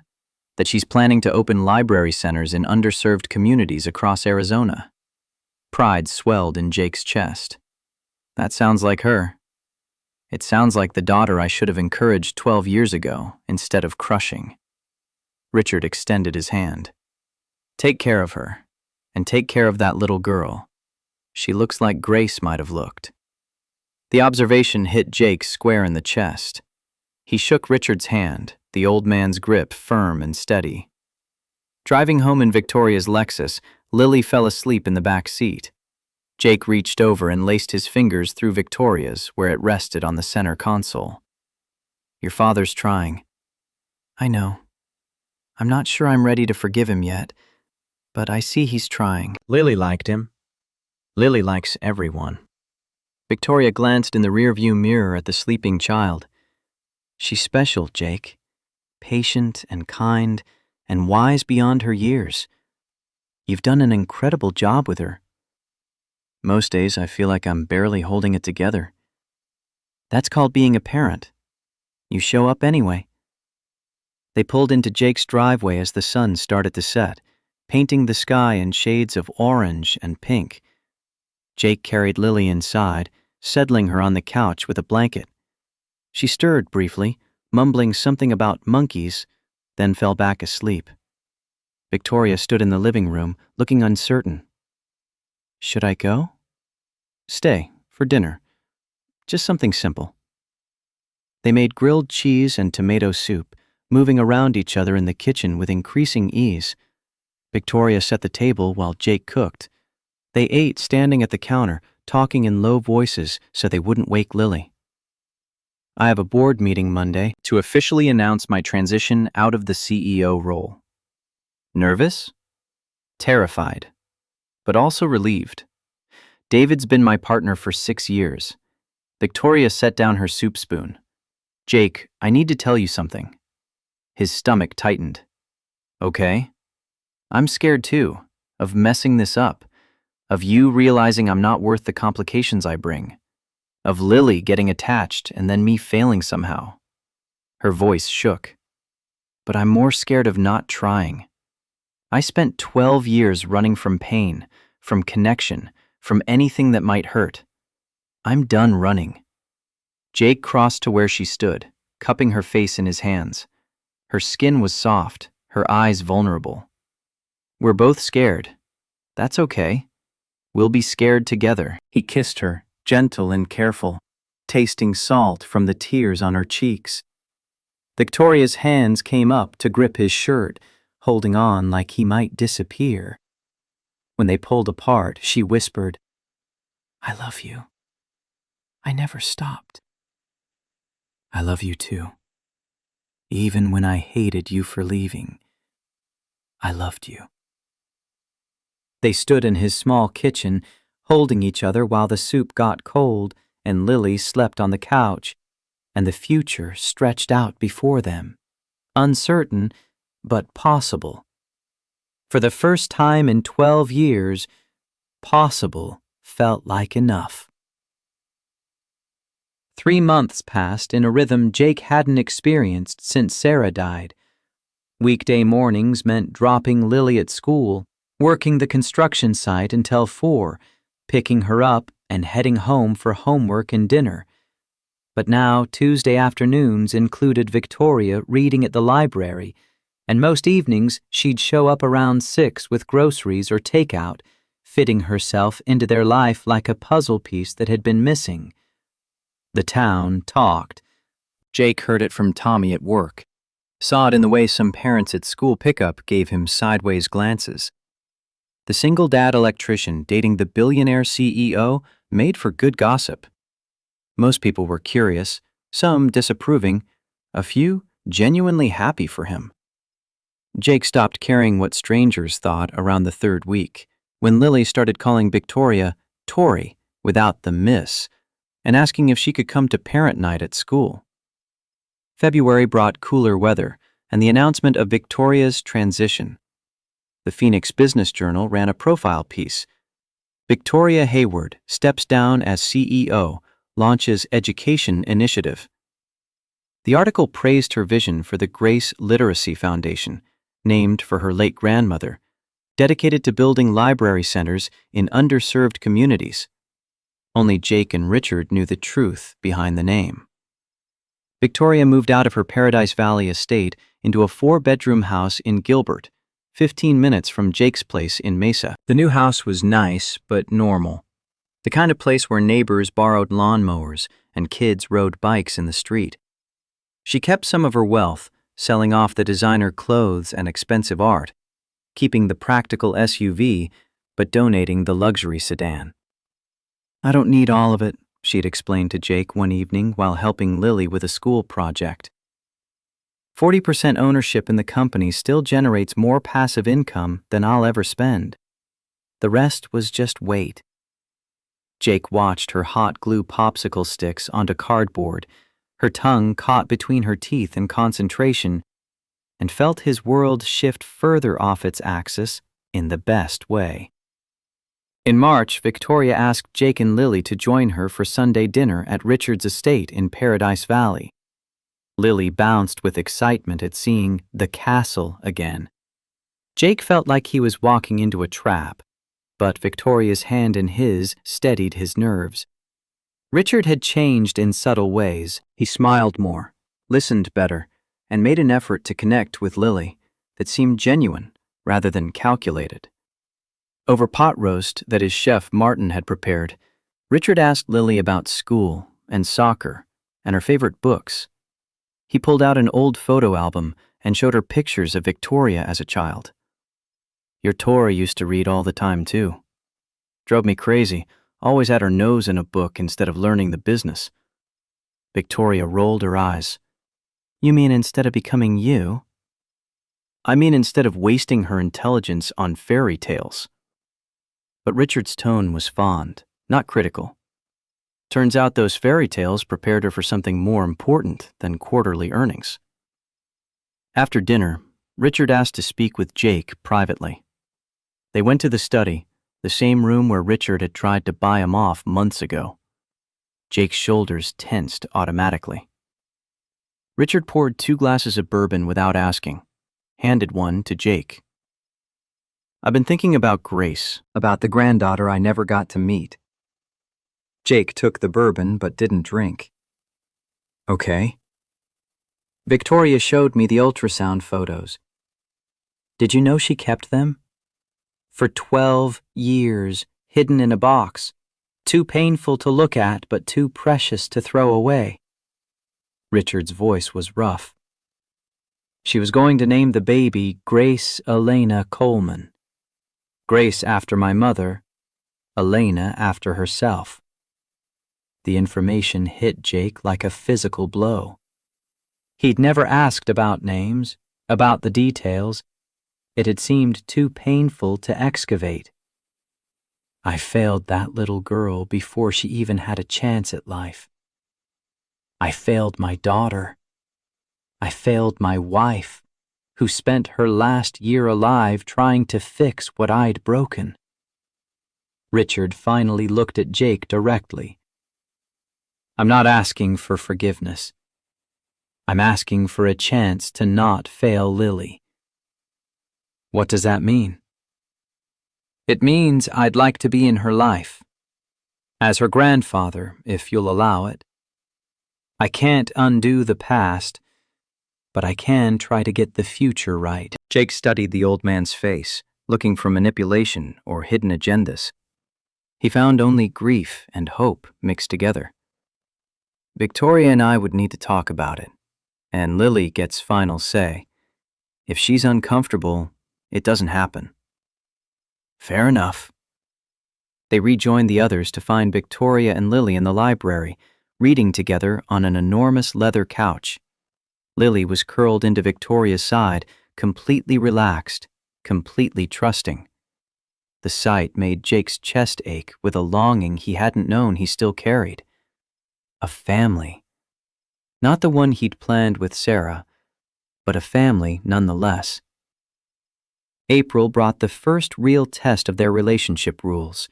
That she's planning to open library centers in underserved communities across Arizona? Pride swelled in Jake's chest. That sounds like her. It sounds like the daughter I should have encouraged 12 years ago instead of crushing. Richard extended his hand. Take care of her, and take care of that little girl. She looks like Grace might have looked. The observation hit Jake square in the chest. He shook Richard's hand, the old man's grip firm and steady. Driving home in Victoria's Lexus, Lily fell asleep in the back seat. Jake reached over and laced his fingers through Victoria's where it rested on the center console. Your father's trying. I know. I'm not sure I'm ready to forgive him yet, but I see he's trying. Lily liked him. Lily likes everyone. Victoria glanced in the rearview mirror at the sleeping child. She's special, Jake. Patient and kind and wise beyond her years. You've done an incredible job with her. Most days I feel like I'm barely holding it together. That's called being a parent. You show up anyway. They pulled into Jake's driveway as the sun started to set, painting the sky in shades of orange and pink. Jake carried Lily inside, settling her on the couch with a blanket. She stirred briefly, mumbling something about monkeys, then fell back asleep. Victoria stood in the living room, looking uncertain. Should I go? Stay, for dinner. Just something simple. They made grilled cheese and tomato soup, moving around each other in the kitchen with increasing ease. Victoria set the table while Jake cooked. They ate standing at the counter, talking in low voices so they wouldn't wake Lily. I have a board meeting Monday To officially announce my transition out of the CEO role. Nervous? Terrified. But also relieved. David's been my partner for 6 years. Victoria set down her soup spoon. Jake, I need to tell you something. His stomach tightened. Okay? I'm scared too, of messing this up, of you realizing I'm not worth the complications I bring, of Lily getting attached and then me failing somehow. Her voice shook. But I'm more scared of not trying. I spent 12 years running from pain, from connection, from anything that might hurt. I'm done running. Jake crossed to where she stood, cupping her face in his hands. Her skin was soft, her eyes vulnerable. We're both scared. That's okay. We'll be scared together. He kissed her, gentle and careful, tasting salt from the tears on her cheeks. Victoria's hands came up to grip his shirt, holding on like he might disappear. When they pulled apart, she whispered, I love you. I never stopped. I love you too. Even when I hated you for leaving, I loved you. They stood in his small kitchen, holding each other while the soup got cold and Lily slept on the couch, and the future stretched out before them. Uncertain, but possible. For the first time in 12 years, possible felt like enough. 3 months passed in a rhythm Jake hadn't experienced since Sarah died. Weekday mornings meant dropping Lily at school, working the construction site until 4, picking her up and heading home for homework and dinner. But now Tuesday afternoons included Victoria reading at the library, and most evenings she'd show up around 6 with groceries or takeout, fitting herself into their life like a puzzle piece that had been missing. The town talked. Jake heard it from Tommy at work, saw it in the way some parents at school pickup gave him sideways glances. The single dad electrician dating the billionaire CEO made for good gossip. Most people were curious, some disapproving, a few genuinely happy for him. Jake stopped caring what strangers thought around the 3rd week, when Lily started calling Victoria Tori without the miss, and asking if she could come to parent night at school. February brought cooler weather and the announcement of Victoria's transition. The Phoenix Business Journal ran a profile piece. Victoria Hayward steps down as CEO, launches education initiative. The article praised her vision for the Grace Literacy Foundation, named for her late grandmother, dedicated to building library centers in underserved communities. Only Jake and Richard knew the truth behind the name. Victoria moved out of her Paradise Valley estate into a 4-bedroom house in Gilbert, 15 minutes from Jake's place in Mesa. The new house was nice, but normal. The kind of place where neighbors borrowed lawnmowers and kids rode bikes in the street. She kept some of her wealth, selling off the designer clothes and expensive art, keeping the practical SUV, but donating the luxury sedan. I don't need all of it, she'd explained to Jake one evening while helping Lily with a school project. 40% ownership in the company still generates more passive income than I'll ever spend. The rest was just wait. Jake watched her hot glue popsicle sticks onto cardboard, her tongue caught between her teeth in concentration, and felt his world shift further off its axis in the best way. In March, Victoria asked Jake and Lily to join her for Sunday dinner at Richard's estate in Paradise Valley. Lily bounced with excitement at seeing the castle again. Jake felt like he was walking into a trap, but Victoria's hand in his steadied his nerves. Richard had changed in subtle ways. He smiled more, listened better, and made an effort to connect with Lily that seemed genuine rather than calculated. Over pot roast that his chef Martin had prepared, Richard asked Lily about school and soccer and her favorite books. He pulled out an old photo album and showed her pictures of Victoria as a child. Your Tori used to read all the time, too. Drove me crazy, always had her nose in a book instead of learning the business. Victoria rolled her eyes. You mean instead of becoming you? I mean instead of wasting her intelligence on fairy tales. But Richard's tone was fond, not critical. Turns out those fairy tales prepared her for something more important than quarterly earnings. After dinner, Richard asked to speak with Jake privately. They went to the study, the same room where Richard had tried to buy him off months ago. Jake's shoulders tensed automatically. Richard poured 2 glasses of bourbon without asking, handed one to Jake. I've been thinking about Grace, about the granddaughter I never got to meet. Jake took the bourbon but didn't drink. Okay. Victoria showed me the ultrasound photos. Did you know she kept them? For 12 years, hidden in a box, too painful to look at but too precious to throw away. Richard's voice was rough. She was going to name the baby Grace Elena Coleman. Grace after my mother, Elena after herself. The information hit Jake like a physical blow. He'd never asked about names, about the details. It had seemed too painful to excavate. I failed that little girl before she even had a chance at life. I failed my daughter. I failed my wife, who spent her last year alive trying to fix what I'd broken. Richard finally looked at Jake directly. I'm not asking for forgiveness. I'm asking for a chance to not fail Lily. What does that mean? It means I'd like to be in her life. As her grandfather, if you'll allow it. I can't undo the past, but I can try to get the future right. Jake studied the old man's face, looking for manipulation or hidden agendas. He found only grief and hope mixed together. Victoria and I would need to talk about it, and Lily gets final say. If she's uncomfortable, it doesn't happen. Fair enough. They rejoined the others to find Victoria and Lily in the library, reading together on an enormous leather couch. Lily was curled into Victoria's side, completely relaxed, completely trusting. The sight made Jake's chest ache with a longing he hadn't known he still carried. A family. Not the one he'd planned with Sarah, but a family nonetheless. April brought the first real test of their relationship rules.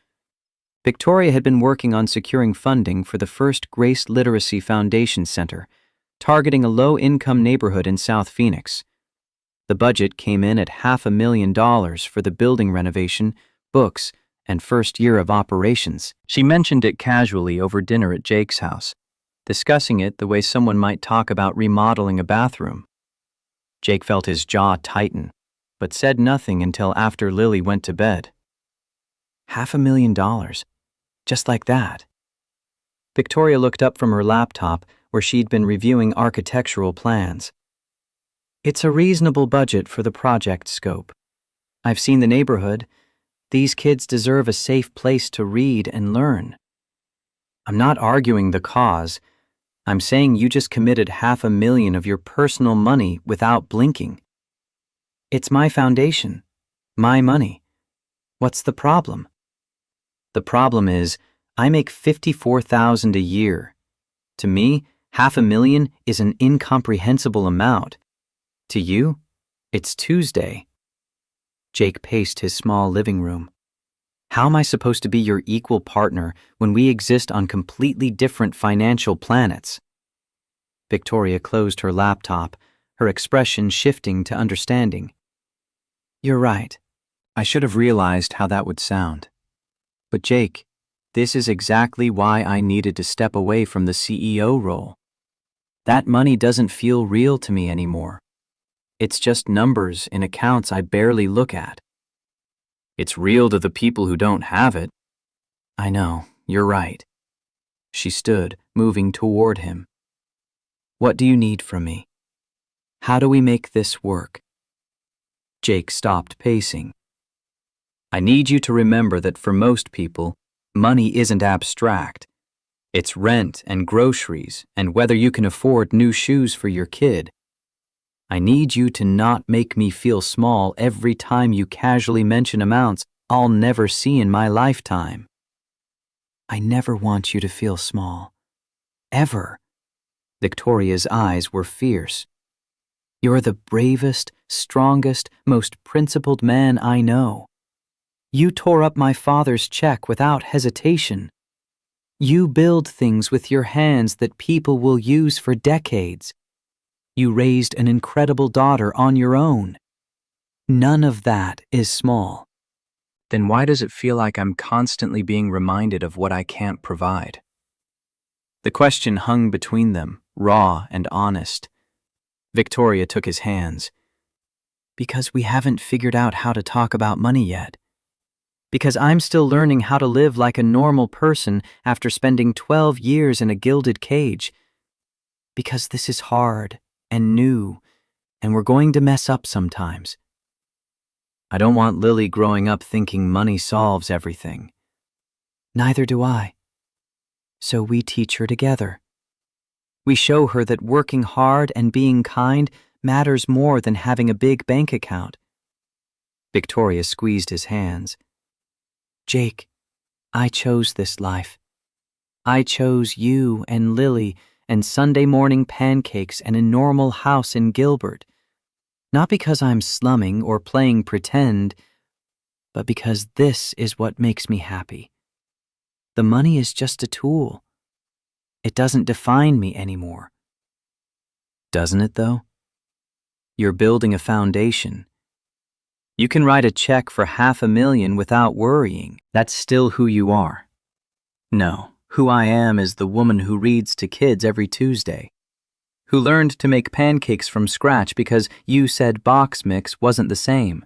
Victoria had been working on securing funding for the first Grace Literacy Foundation Center, targeting a low-income neighborhood in South Phoenix. The budget came in at $500,000 for the building renovation, books, and first year of operations. She mentioned it casually over dinner at Jake's house, discussing it the way someone might talk about remodeling a bathroom. Jake felt his jaw tighten, but said nothing until after Lily went to bed. $500,000, just like that. Victoria looked up from her laptop where she'd been reviewing architectural plans. It's a reasonable budget for the project scope. I've seen the neighborhood. These kids deserve a safe place to read and learn. I'm not arguing the cause. I'm saying you just committed $500,000 of your personal money without blinking. It's my foundation. My money. What's the problem? The problem is, I make $54,000 a year. To me, $500,000 is an incomprehensible amount. To you, it's Tuesday. Jake paced his small living room. How am I supposed to be your equal partner when we exist on completely different financial planets? Victoria closed her laptop, her expression shifting to understanding. You're right. I should have realized how that would sound. But Jake, this is exactly why I needed to step away from the CEO role. That money doesn't feel real to me anymore. It's just numbers in accounts I barely look at. It's real to the people who don't have it. I know, you're right. She stood, moving toward him. What do you need from me? How do we make this work? Jake stopped pacing. I need you to remember that for most people, money isn't abstract. It's rent and groceries and whether you can afford new shoes for your kid. I need you to not make me feel small every time you casually mention amounts I'll never see in my lifetime. I never want you to feel small. Ever. Victoria's eyes were fierce. You're the bravest, strongest, most principled man I know. You tore up my father's check without hesitation. You build things with your hands that people will use for decades. You raised an incredible daughter on your own. None of that is small. Then why does it feel like I'm constantly being reminded of what I can't provide? The question hung between them, raw and honest. Victoria took his hands. Because we haven't figured out how to talk about money yet. Because I'm still learning how to live like a normal person after spending 12 years in a gilded cage. Because this is hard and new, and we're going to mess up sometimes. I don't want Lily growing up thinking money solves everything. Neither do I. So we teach her together. We show her that working hard and being kind matters more than having a big bank account. Victoria squeezed his hands. Jake, I chose this life. I chose you and Lily and Sunday morning pancakes and a normal house in Gilbert. Not because I'm slumming or playing pretend, but because this is what makes me happy. The money is just a tool. It doesn't define me anymore. Doesn't it, though? You're building a foundation. You can write a check for $500,000 without worrying. That's still who you are. No, who I am is the woman who reads to kids every Tuesday, who learned to make pancakes from scratch because you said box mix wasn't the same,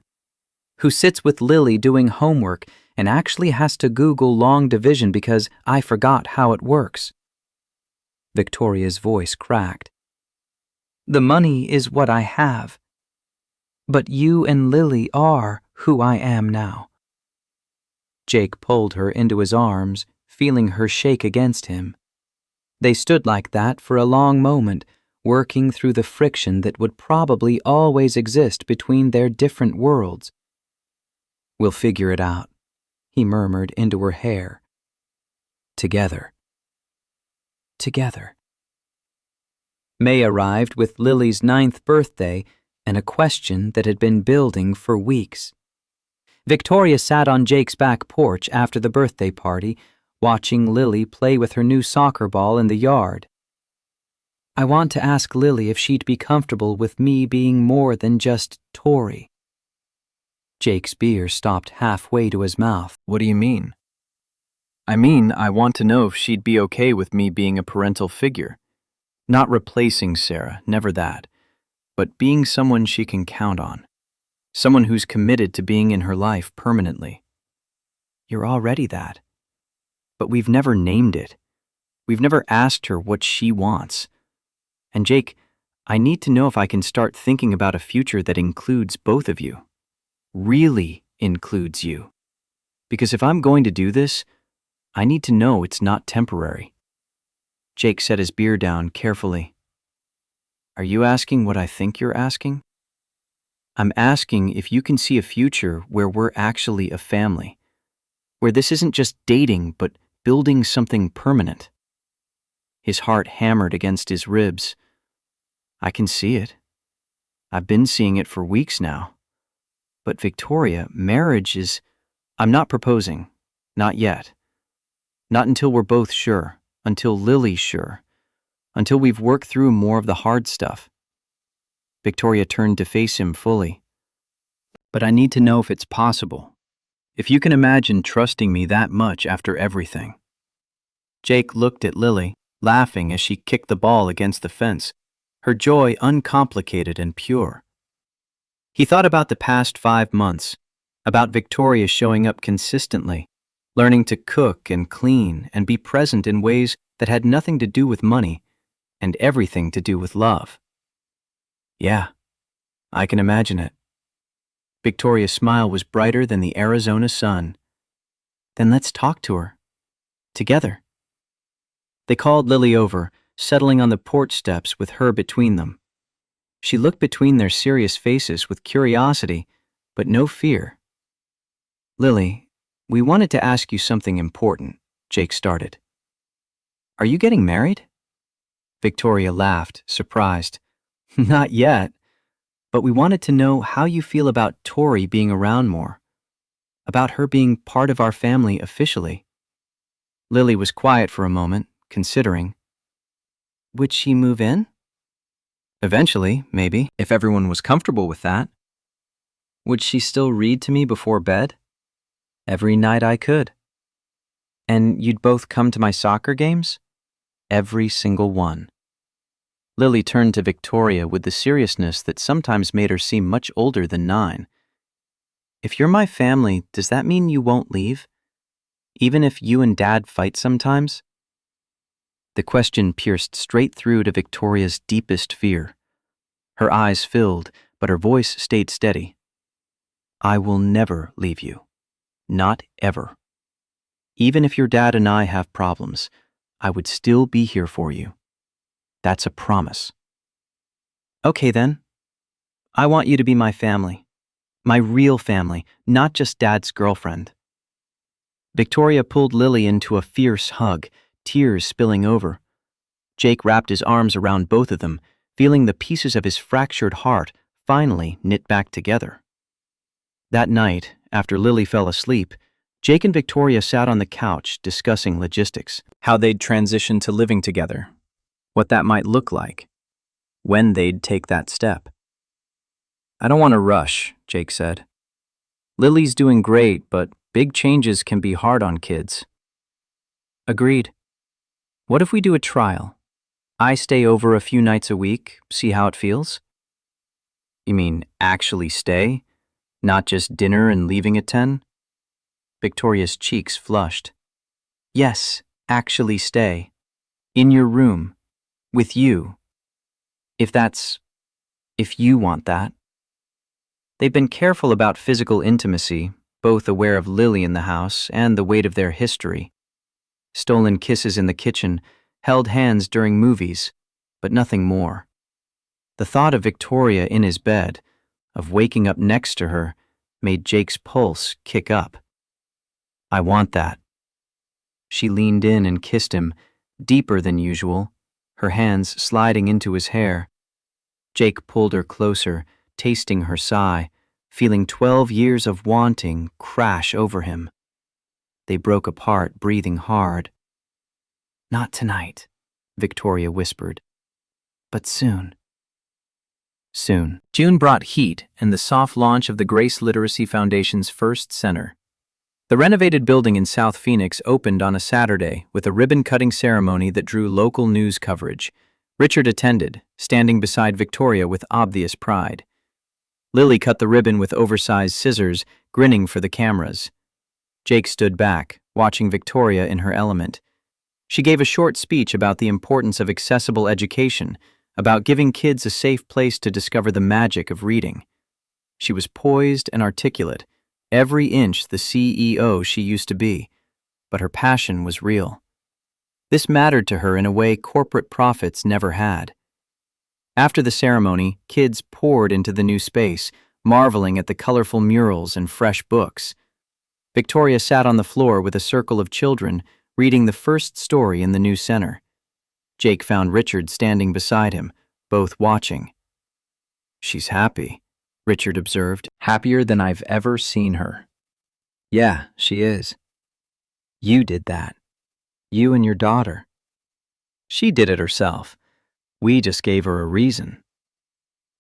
who sits with Lily doing homework and actually has to Google long division because I forgot how it works. Victoria's voice cracked. The money is what I have, but you and Lily are who I am now. Jake pulled her into his arms, feeling her shake against him. They stood like that for a long moment, working through the friction that would probably always exist between their different worlds. We'll figure it out, he murmured into her hair. Together. Together. May arrived with Lily's 9th birthday and a question that had been building for weeks. Victoria sat on Jake's back porch after the birthday party, watching Lily play with her new soccer ball in the yard. I want to ask Lily if she'd be comfortable with me being more than just Tori. Jake's beer stopped halfway to his mouth. What do you mean? I mean, I want to know if she'd be okay with me being a parental figure. Not replacing Sarah, never that, but being someone she can count on. Someone who's committed to being in her life permanently. You're already that. But we've never named it. We've never asked her what she wants. And Jake, I need to know if I can start thinking about a future that includes both of you. Really includes you. Because if I'm going to do this, I need to know it's not temporary. Jake set his beer down carefully. Are you asking what I think you're asking? I'm asking if you can see a future where we're actually a family, where this isn't just dating, but building something permanent. His heart hammered against his ribs. I can see it. I've been seeing it for weeks now. But Victoria, marriage is... I'm not proposing. Not yet. Not until we're both sure. Until Lily's sure. Until we've worked through more of the hard stuff. Victoria turned to face him fully. But I need to know if it's possible. If you can imagine trusting me that much after everything. Jake looked at Lily, laughing as she kicked the ball against the fence, her joy uncomplicated and pure. He thought about the past 5 months, about Victoria showing up consistently, learning to cook and clean and be present in ways that had nothing to do with money and everything to do with love. Yeah, I can imagine it. Victoria's smile was brighter than the Arizona sun. Then let's talk to her. Together. They called Lily over, settling on the porch steps with her between them. She looked between their serious faces with curiosity, but no fear. Lily, we wanted to ask you something important, Jake started. Are you getting married? Victoria laughed, surprised. Not yet, but we wanted to know how you feel about Tori being around more, about her being part of our family officially. Lily was quiet for a moment, considering. Would she move in? Eventually, maybe, if everyone was comfortable with that. Would she still read to me before bed? Every night I could. And you'd both come to my soccer games? Every single one. Lily turned to Victoria with the seriousness that sometimes made her seem much older than 9. If you're my family, does that mean you won't leave? Even if you and Dad fight sometimes? The question pierced straight through to Victoria's deepest fear. Her eyes filled, but her voice stayed steady. I will never leave you. Not ever. Even if your dad and I have problems, I would still be here for you. That's a promise. Okay then. I want you to be my family. My real family, not just Dad's girlfriend. Victoria pulled Lily into a fierce hug, tears spilling over. Jake wrapped his arms around both of them, feeling the pieces of his fractured heart finally knit back together. That night, after Lily fell asleep, Jake and Victoria sat on the couch discussing logistics, how they'd transition to living together, what that might look like, when they'd take that step. I don't want to rush, Jake said. Lily's doing great, but big changes can be hard on kids. Agreed. What if we do a trial? I stay over a few nights a week, see how it feels? You mean actually stay? Not just dinner and leaving at 10? Victoria's cheeks flushed. Yes, actually stay. In your room. With you. If you want that. They've been careful about physical intimacy, both aware of Lily in the house and the weight of their history. Stolen kisses in the kitchen, held hands during movies, but nothing more. The thought of Victoria in his bed, of waking up next to her, made Jake's pulse kick up. I want that. She leaned in and kissed him, deeper than usual, her hands sliding into his hair. Jake pulled her closer, tasting her sigh, feeling 12 years of wanting crash over him. They broke apart, breathing hard. Not tonight, Victoria whispered. But soon. Soon. June brought heat and the soft launch of the Grace Literacy Foundation's first center. The renovated building in South Phoenix opened on a Saturday with a ribbon-cutting ceremony that drew local news coverage. Richard attended, standing beside Victoria with obvious pride. Lily cut the ribbon with oversized scissors, grinning for the cameras. Jake stood back, watching Victoria in her element. She gave a short speech about the importance of accessible education, about giving kids a safe place to discover the magic of reading. She was poised and articulate, every inch the CEO she used to be, but her passion was real. This mattered to her in a way corporate profits never had. After the ceremony, kids poured into the new space, marveling at the colorful murals and fresh books. Victoria sat on the floor with a circle of children, reading the first story in the new center. Jake found Richard standing beside him, both watching. "She's happy," Richard observed. "Happier than I've ever seen her." "Yeah, she is. You did that. You and your daughter." "She did it herself. We just gave her a reason."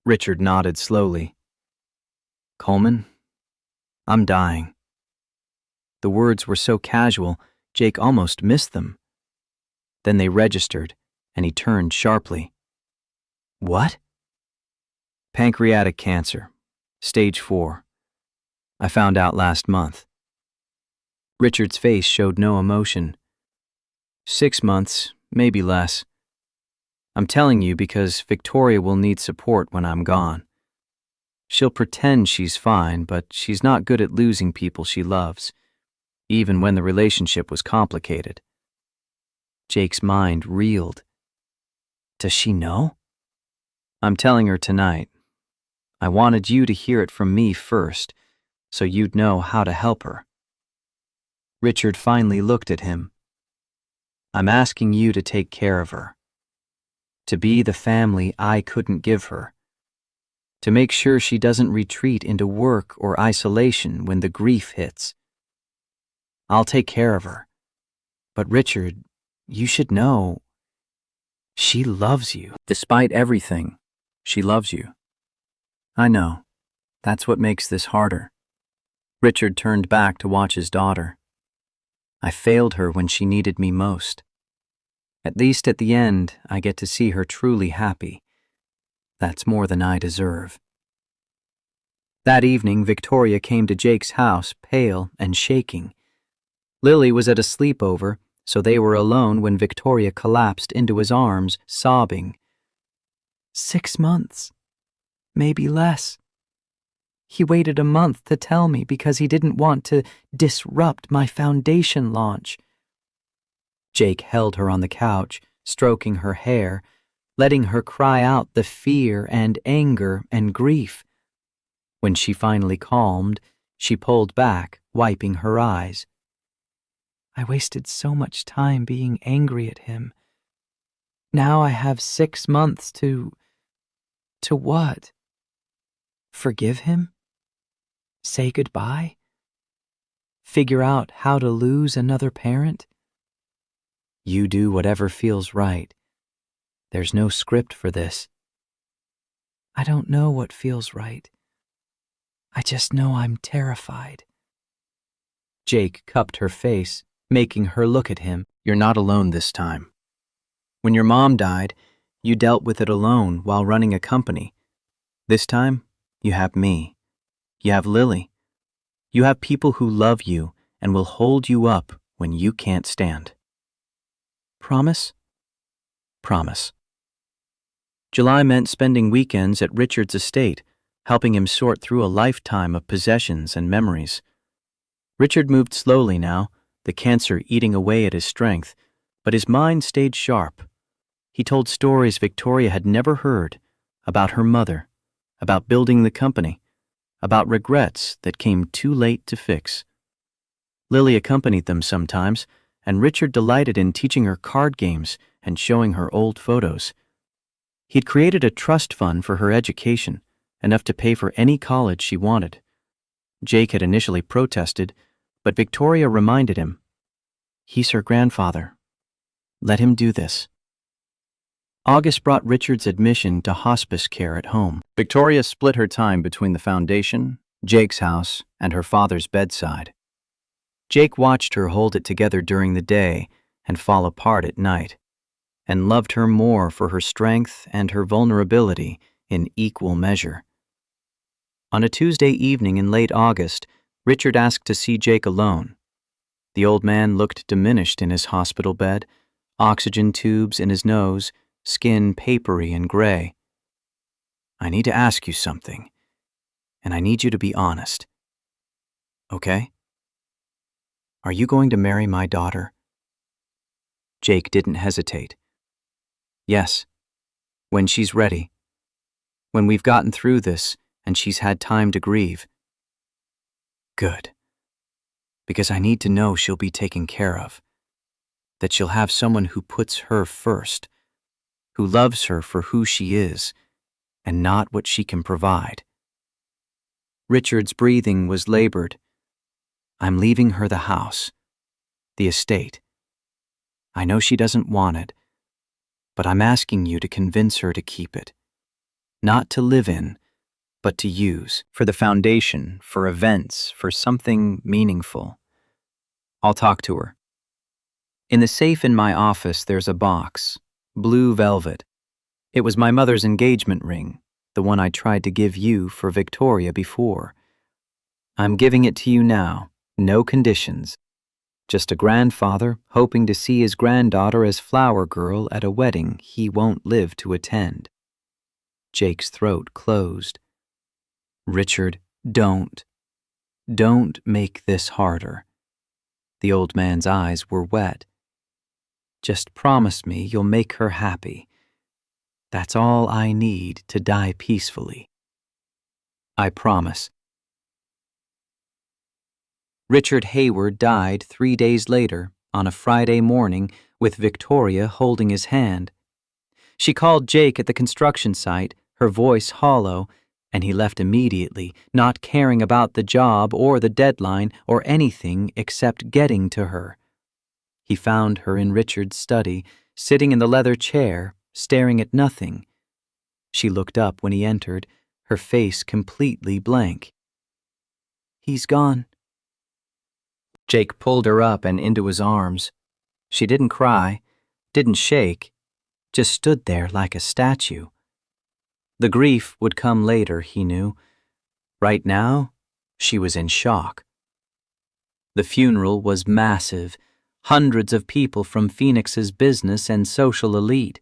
Richard nodded slowly. "Coleman, I'm dying." The words were so casual, Jake almost missed them. Then they registered, and he turned sharply. "What?" "Pancreatic cancer, stage 4. I found out last month." Richard's face showed no emotion. 6 months, maybe less. I'm telling you because Victoria will need support when I'm gone. She'll pretend she's fine, but she's not good at losing people she loves, even when the relationship was complicated. Jake's mind reeled. Does she know? I'm telling her tonight. I wanted you to hear it from me first, so you'd know how to help her. Richard finally looked at him. I'm asking you to take care of her. To be the family I couldn't give her. To make sure she doesn't retreat into work or isolation when the grief hits. I'll take care of her. But Richard, you should know, she loves you. Despite everything, she loves you. I know. That's what makes this harder. Richard turned back to watch his daughter. I failed her when she needed me most. At least at the end, I get to see her truly happy. That's more than I deserve. That evening, Victoria came to Jake's house, pale and shaking. Lily was at a sleepover, so they were alone when Victoria collapsed into his arms, sobbing. 6 months. Maybe less. He waited a month to tell me because he didn't want to disrupt my foundation launch. Jake held her on the couch, stroking her hair, letting her cry out the fear and anger and grief. When she finally calmed, she pulled back, wiping her eyes. I wasted so much time being angry at him. Now I have 6 months to what? Forgive him? Say goodbye? Figure out how to lose another parent? You do whatever feels right. There's no script for this. I don't know what feels right. I just know I'm terrified. Jake cupped her face, making her look at him. You're not alone this time. When your mom died, you dealt with it alone while running a company. This time, you have me. You have Lily. You have people who love you and will hold you up when you can't stand. Promise? Promise. July meant spending weekends at Richard's estate, helping him sort through a lifetime of possessions and memories. Richard moved slowly now, the cancer eating away at his strength, but his mind stayed sharp. He told stories Victoria had never heard, about her mother, about building the company, about regrets that came too late to fix. Lily accompanied them sometimes, and Richard delighted in teaching her card games and showing her old photos. He'd created a trust fund for her education, enough to pay for any college she wanted. Jake had initially protested, but Victoria reminded him, he's her grandfather. Let him do this. August brought Richard's admission to hospice care at home. Victoria split her time between the foundation, Jake's house, and her father's bedside. Jake watched her hold it together during the day and fall apart at night, and loved her more for her strength and her vulnerability in equal measure. On a Tuesday evening in late August, Richard asked to see Jake alone. The old man looked diminished in his hospital bed, oxygen tubes in his nose, skin papery and gray. I need to ask you something, and I need you to be honest. Okay? Are you going to marry my daughter? Jake didn't hesitate. Yes, when she's ready. When we've gotten through this and she's had time to grieve. Good. Because I need to know she'll be taken care of. That she'll have someone who puts her first, who loves her for who she is, and not what she can provide. Richard's breathing was labored. I'm leaving her the house, the estate. I know she doesn't want it, but I'm asking you to convince her to keep it. Not to live in, but to use. For the foundation, for events, for something meaningful. I'll talk to her. In the safe in my office, there's a box, blue velvet. It was my mother's engagement ring, the one I tried to give you for Victoria before. I'm giving it to you now, no conditions. Just a grandfather hoping to see his granddaughter as flower girl at a wedding he won't live to attend. Jake's throat closed. Richard, don't. Don't make this harder. The old man's eyes were wet. Just promise me you'll make her happy. That's all I need to die peacefully. I promise. Richard Hayward died 3 days later, on a Friday morning, with Victoria holding his hand. She called Jake at the construction site, her voice hollow, and he left immediately, not caring about the job or the deadline or anything except getting to her. He found her in Richard's study, sitting in the leather chair, staring at nothing. She looked up when he entered, her face completely blank. He's gone. Jake pulled her up and into his arms. She didn't cry, didn't shake, just stood there like a statue. The grief would come later, he knew. Right now, she was in shock. The funeral was massive, hundreds of people from Phoenix's business and social elite.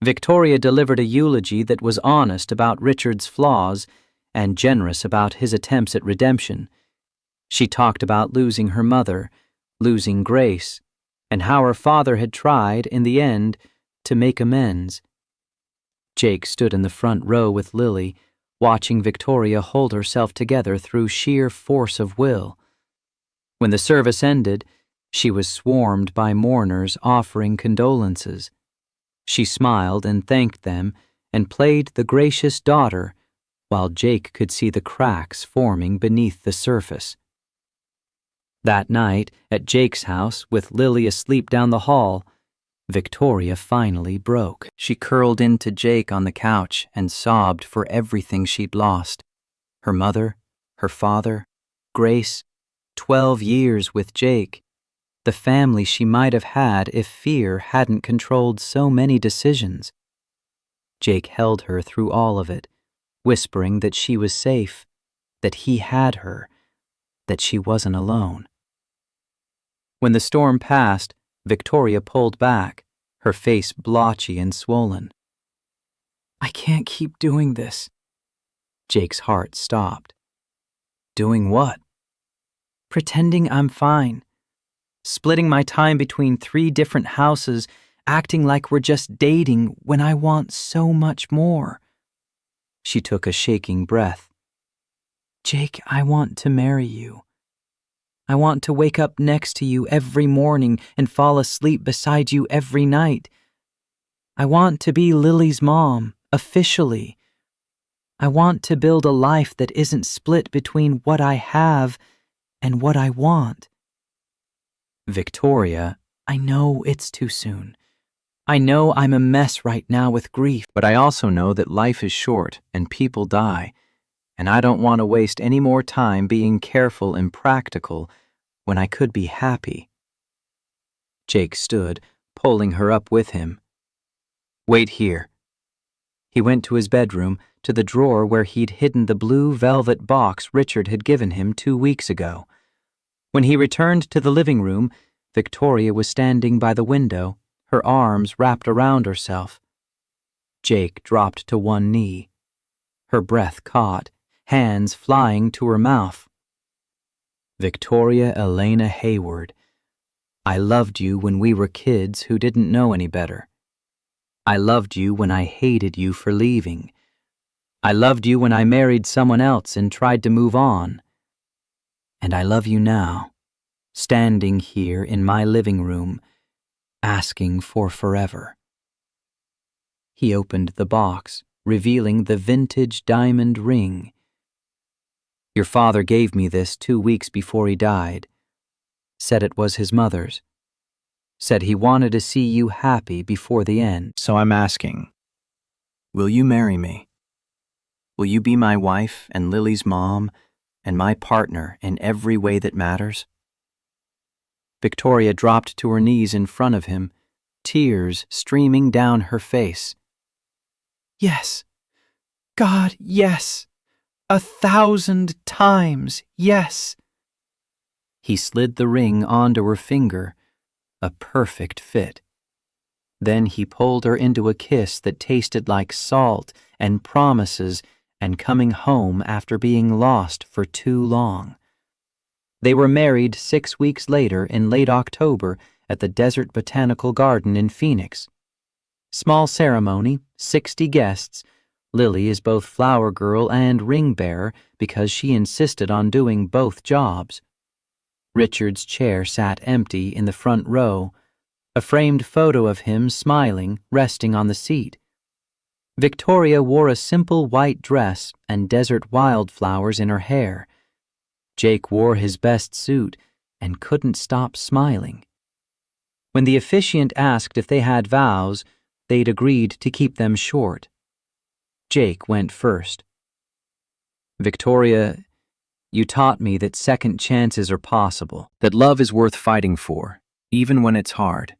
Victoria delivered a eulogy that was honest about Richard's flaws and generous about his attempts at redemption. She talked about losing her mother, losing Grace, and how her father had tried, in the end, to make amends. Jake stood in the front row with Lily, watching Victoria hold herself together through sheer force of will. When the service ended, she was swarmed by mourners offering condolences. She smiled and thanked them and played the gracious daughter, while Jake could see the cracks forming beneath the surface. That night, at Jake's house, with Lily asleep down the hall, Victoria finally broke. She curled into Jake on the couch and sobbed for everything she'd lost. Her mother, her father, Grace, 12 years with Jake, the family she might have had if fear hadn't controlled so many decisions. Jake held her through all of it, whispering that she was safe, that he had her, that she wasn't alone. When the storm passed, Victoria pulled back, her face blotchy and swollen. I can't keep doing this. Jake's heart stopped. Doing what? Pretending I'm fine. Splitting my time between 3 different houses, acting like we're just dating when I want so much more. She took a shaking breath. Jake, I want to marry you. I want to wake up next to you every morning and fall asleep beside you every night. I want to be Lily's mom, officially. I want to build a life that isn't split between what I have and what I want. Victoria, I know it's too soon. I know I'm a mess right now with grief, but I also know that life is short and people die, and I don't want to waste any more time being careful and practical when I could be happy. Jake stood, pulling her up with him. Wait here. He went to his bedroom, to the drawer where he'd hidden the blue velvet box Richard had given him 2 weeks ago. When he returned to the living room, Victoria was standing by the window, her arms wrapped around herself. Jake dropped to one knee. Her breath caught, hands flying to her mouth. Victoria Elena Hayward. I loved you when we were kids who didn't know any better. I loved you when I hated you for leaving. I loved you when I married someone else and tried to move on. And I love you now, standing here in my living room, asking for forever." He opened the box, revealing the vintage diamond ring. "Your father gave me this 2 weeks before he died. Said it was his mother's. Said he wanted to see you happy before the end. So I'm asking, will you marry me? Will you be my wife and Lily's mom and my partner in every way that matters?" Victoria dropped to her knees in front of him, tears streaming down her face. Yes. God, yes. 1,000 times, yes. He slid the ring onto her finger, a perfect fit. Then he pulled her into a kiss that tasted like salt and promises and coming home after being lost for too long. They were married 6 weeks later in late October at the Desert Botanical Garden in Phoenix. Small ceremony, 60 guests. Lily is both flower girl and ring bearer because she insisted on doing both jobs. Richard's chair sat empty in the front row, a framed photo of him smiling resting on the seat. Victoria wore a simple white dress and desert wildflowers in her hair. Jake wore his best suit and couldn't stop smiling. When the officiant asked if they had vows, they'd agreed to keep them short. Jake went first. "Victoria, you taught me that second chances are possible, that love is worth fighting for, even when it's hard,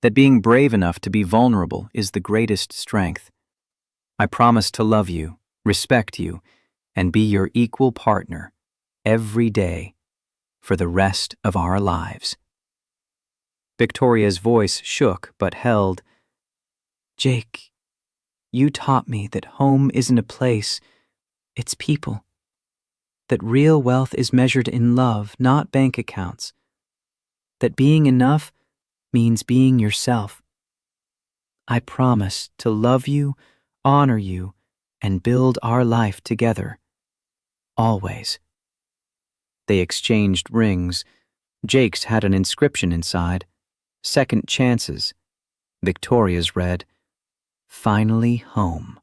that being brave enough to be vulnerable is the greatest strength. I promise to love you, respect you, and be your equal partner every day for the rest of our lives." Victoria's voice shook but held. Jake, you taught me that home isn't a place, it's people. That real wealth is measured in love, not bank accounts. That being enough means being yourself. I promise to love you, honor you, and build our life together. Always. They exchanged rings. Jake's had an inscription inside. Second chances. Victoria's read, "Finally home."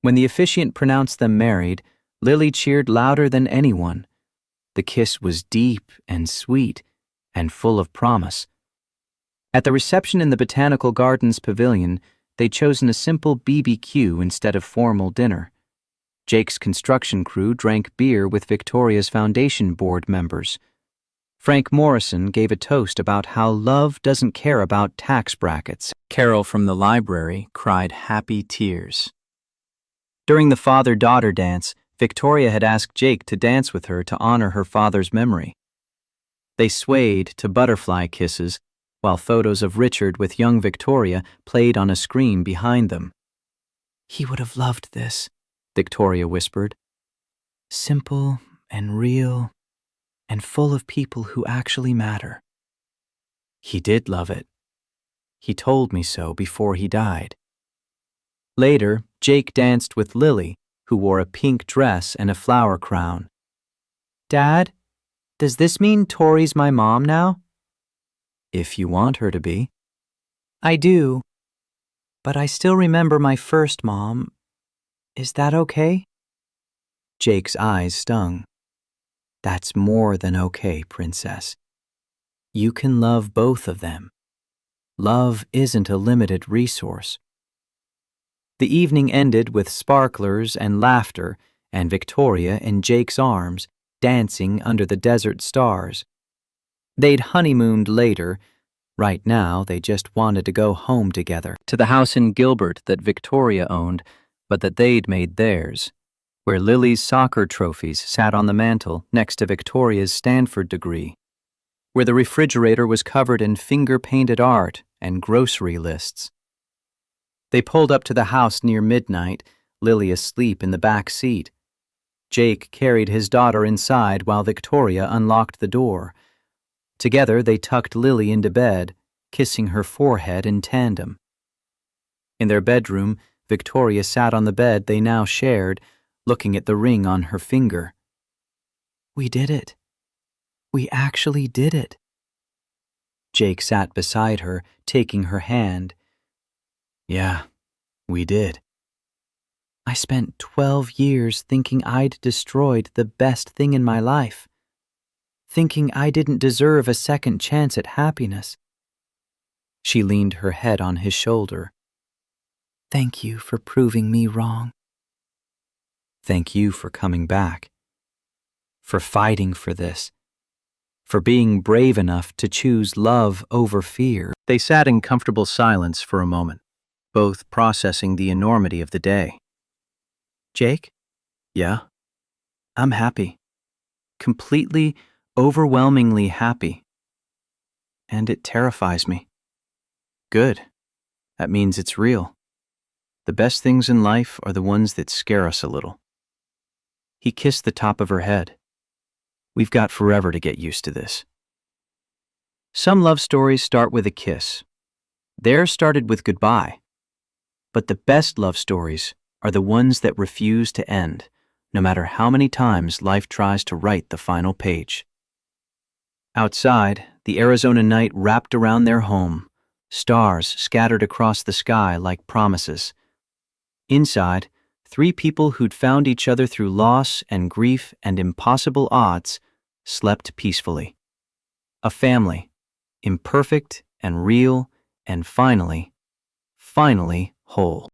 When the officiant pronounced them married, Lily cheered louder than anyone. The kiss was deep and sweet and full of promise. At the reception in the Botanical Gardens Pavilion, they'd chosen a simple BBQ instead of formal dinner. Jake's construction crew drank beer with Victoria's foundation board members. Frank Morrison gave a toast about how love doesn't care about tax brackets. Carol from the library cried happy tears. During the father-daughter dance, Victoria had asked Jake to dance with her to honor her father's memory. They swayed to butterfly kisses, while photos of Richard with young Victoria played on a screen behind them. He would have loved this, Victoria whispered. Simple and real and full of people who actually matter. He did love it. He told me so before he died. Later, Jake danced with Lily, who wore a pink dress and a flower crown. Dad, does this mean Tori's my mom now? If you want her to be. I do, but I still remember my first mom. Is that okay? Jake's eyes stung. That's more than okay, Princess. You can love both of them. Love isn't a limited resource. The evening ended with sparklers and laughter and Victoria in Jake's arms, dancing under the desert stars. They'd honeymooned later. Right now, they just wanted to go home together, to the house in Gilbert that Victoria owned, but that they'd made theirs, where Lily's soccer trophies sat on the mantel next to Victoria's Stanford degree, where the refrigerator was covered in finger-painted art and grocery lists. They pulled up to the house near midnight, Lily asleep in the back seat. Jake carried his daughter inside while Victoria unlocked the door. Together, they tucked Lily into bed, kissing her forehead in tandem. In their bedroom, Victoria sat on the bed they now shared, looking at the ring on her finger. We did it. We actually did it. Jake sat beside her, taking her hand. Yeah, we did. I spent 12 years thinking I'd destroyed the best thing in my life, thinking I didn't deserve a second chance at happiness. She leaned her head on his shoulder. Thank you for proving me wrong. Thank you for coming back, for fighting for this, for being brave enough to choose love over fear. They sat in comfortable silence for a moment, both processing the enormity of the day. Jake? Yeah? I'm happy. Completely, overwhelmingly happy. And it terrifies me. Good. That means it's real. The best things in life are the ones that scare us a little. He kissed the top of her head. We've got forever to get used to this. Some love stories start with a kiss. Theirs started with goodbye. But the best love stories are the ones that refuse to end, no matter how many times life tries to write the final page. Outside, the Arizona night wrapped around their home, stars scattered across the sky like promises. Inside, three people who'd found each other through loss and grief and impossible odds slept peacefully. A family, imperfect and real and finally whole.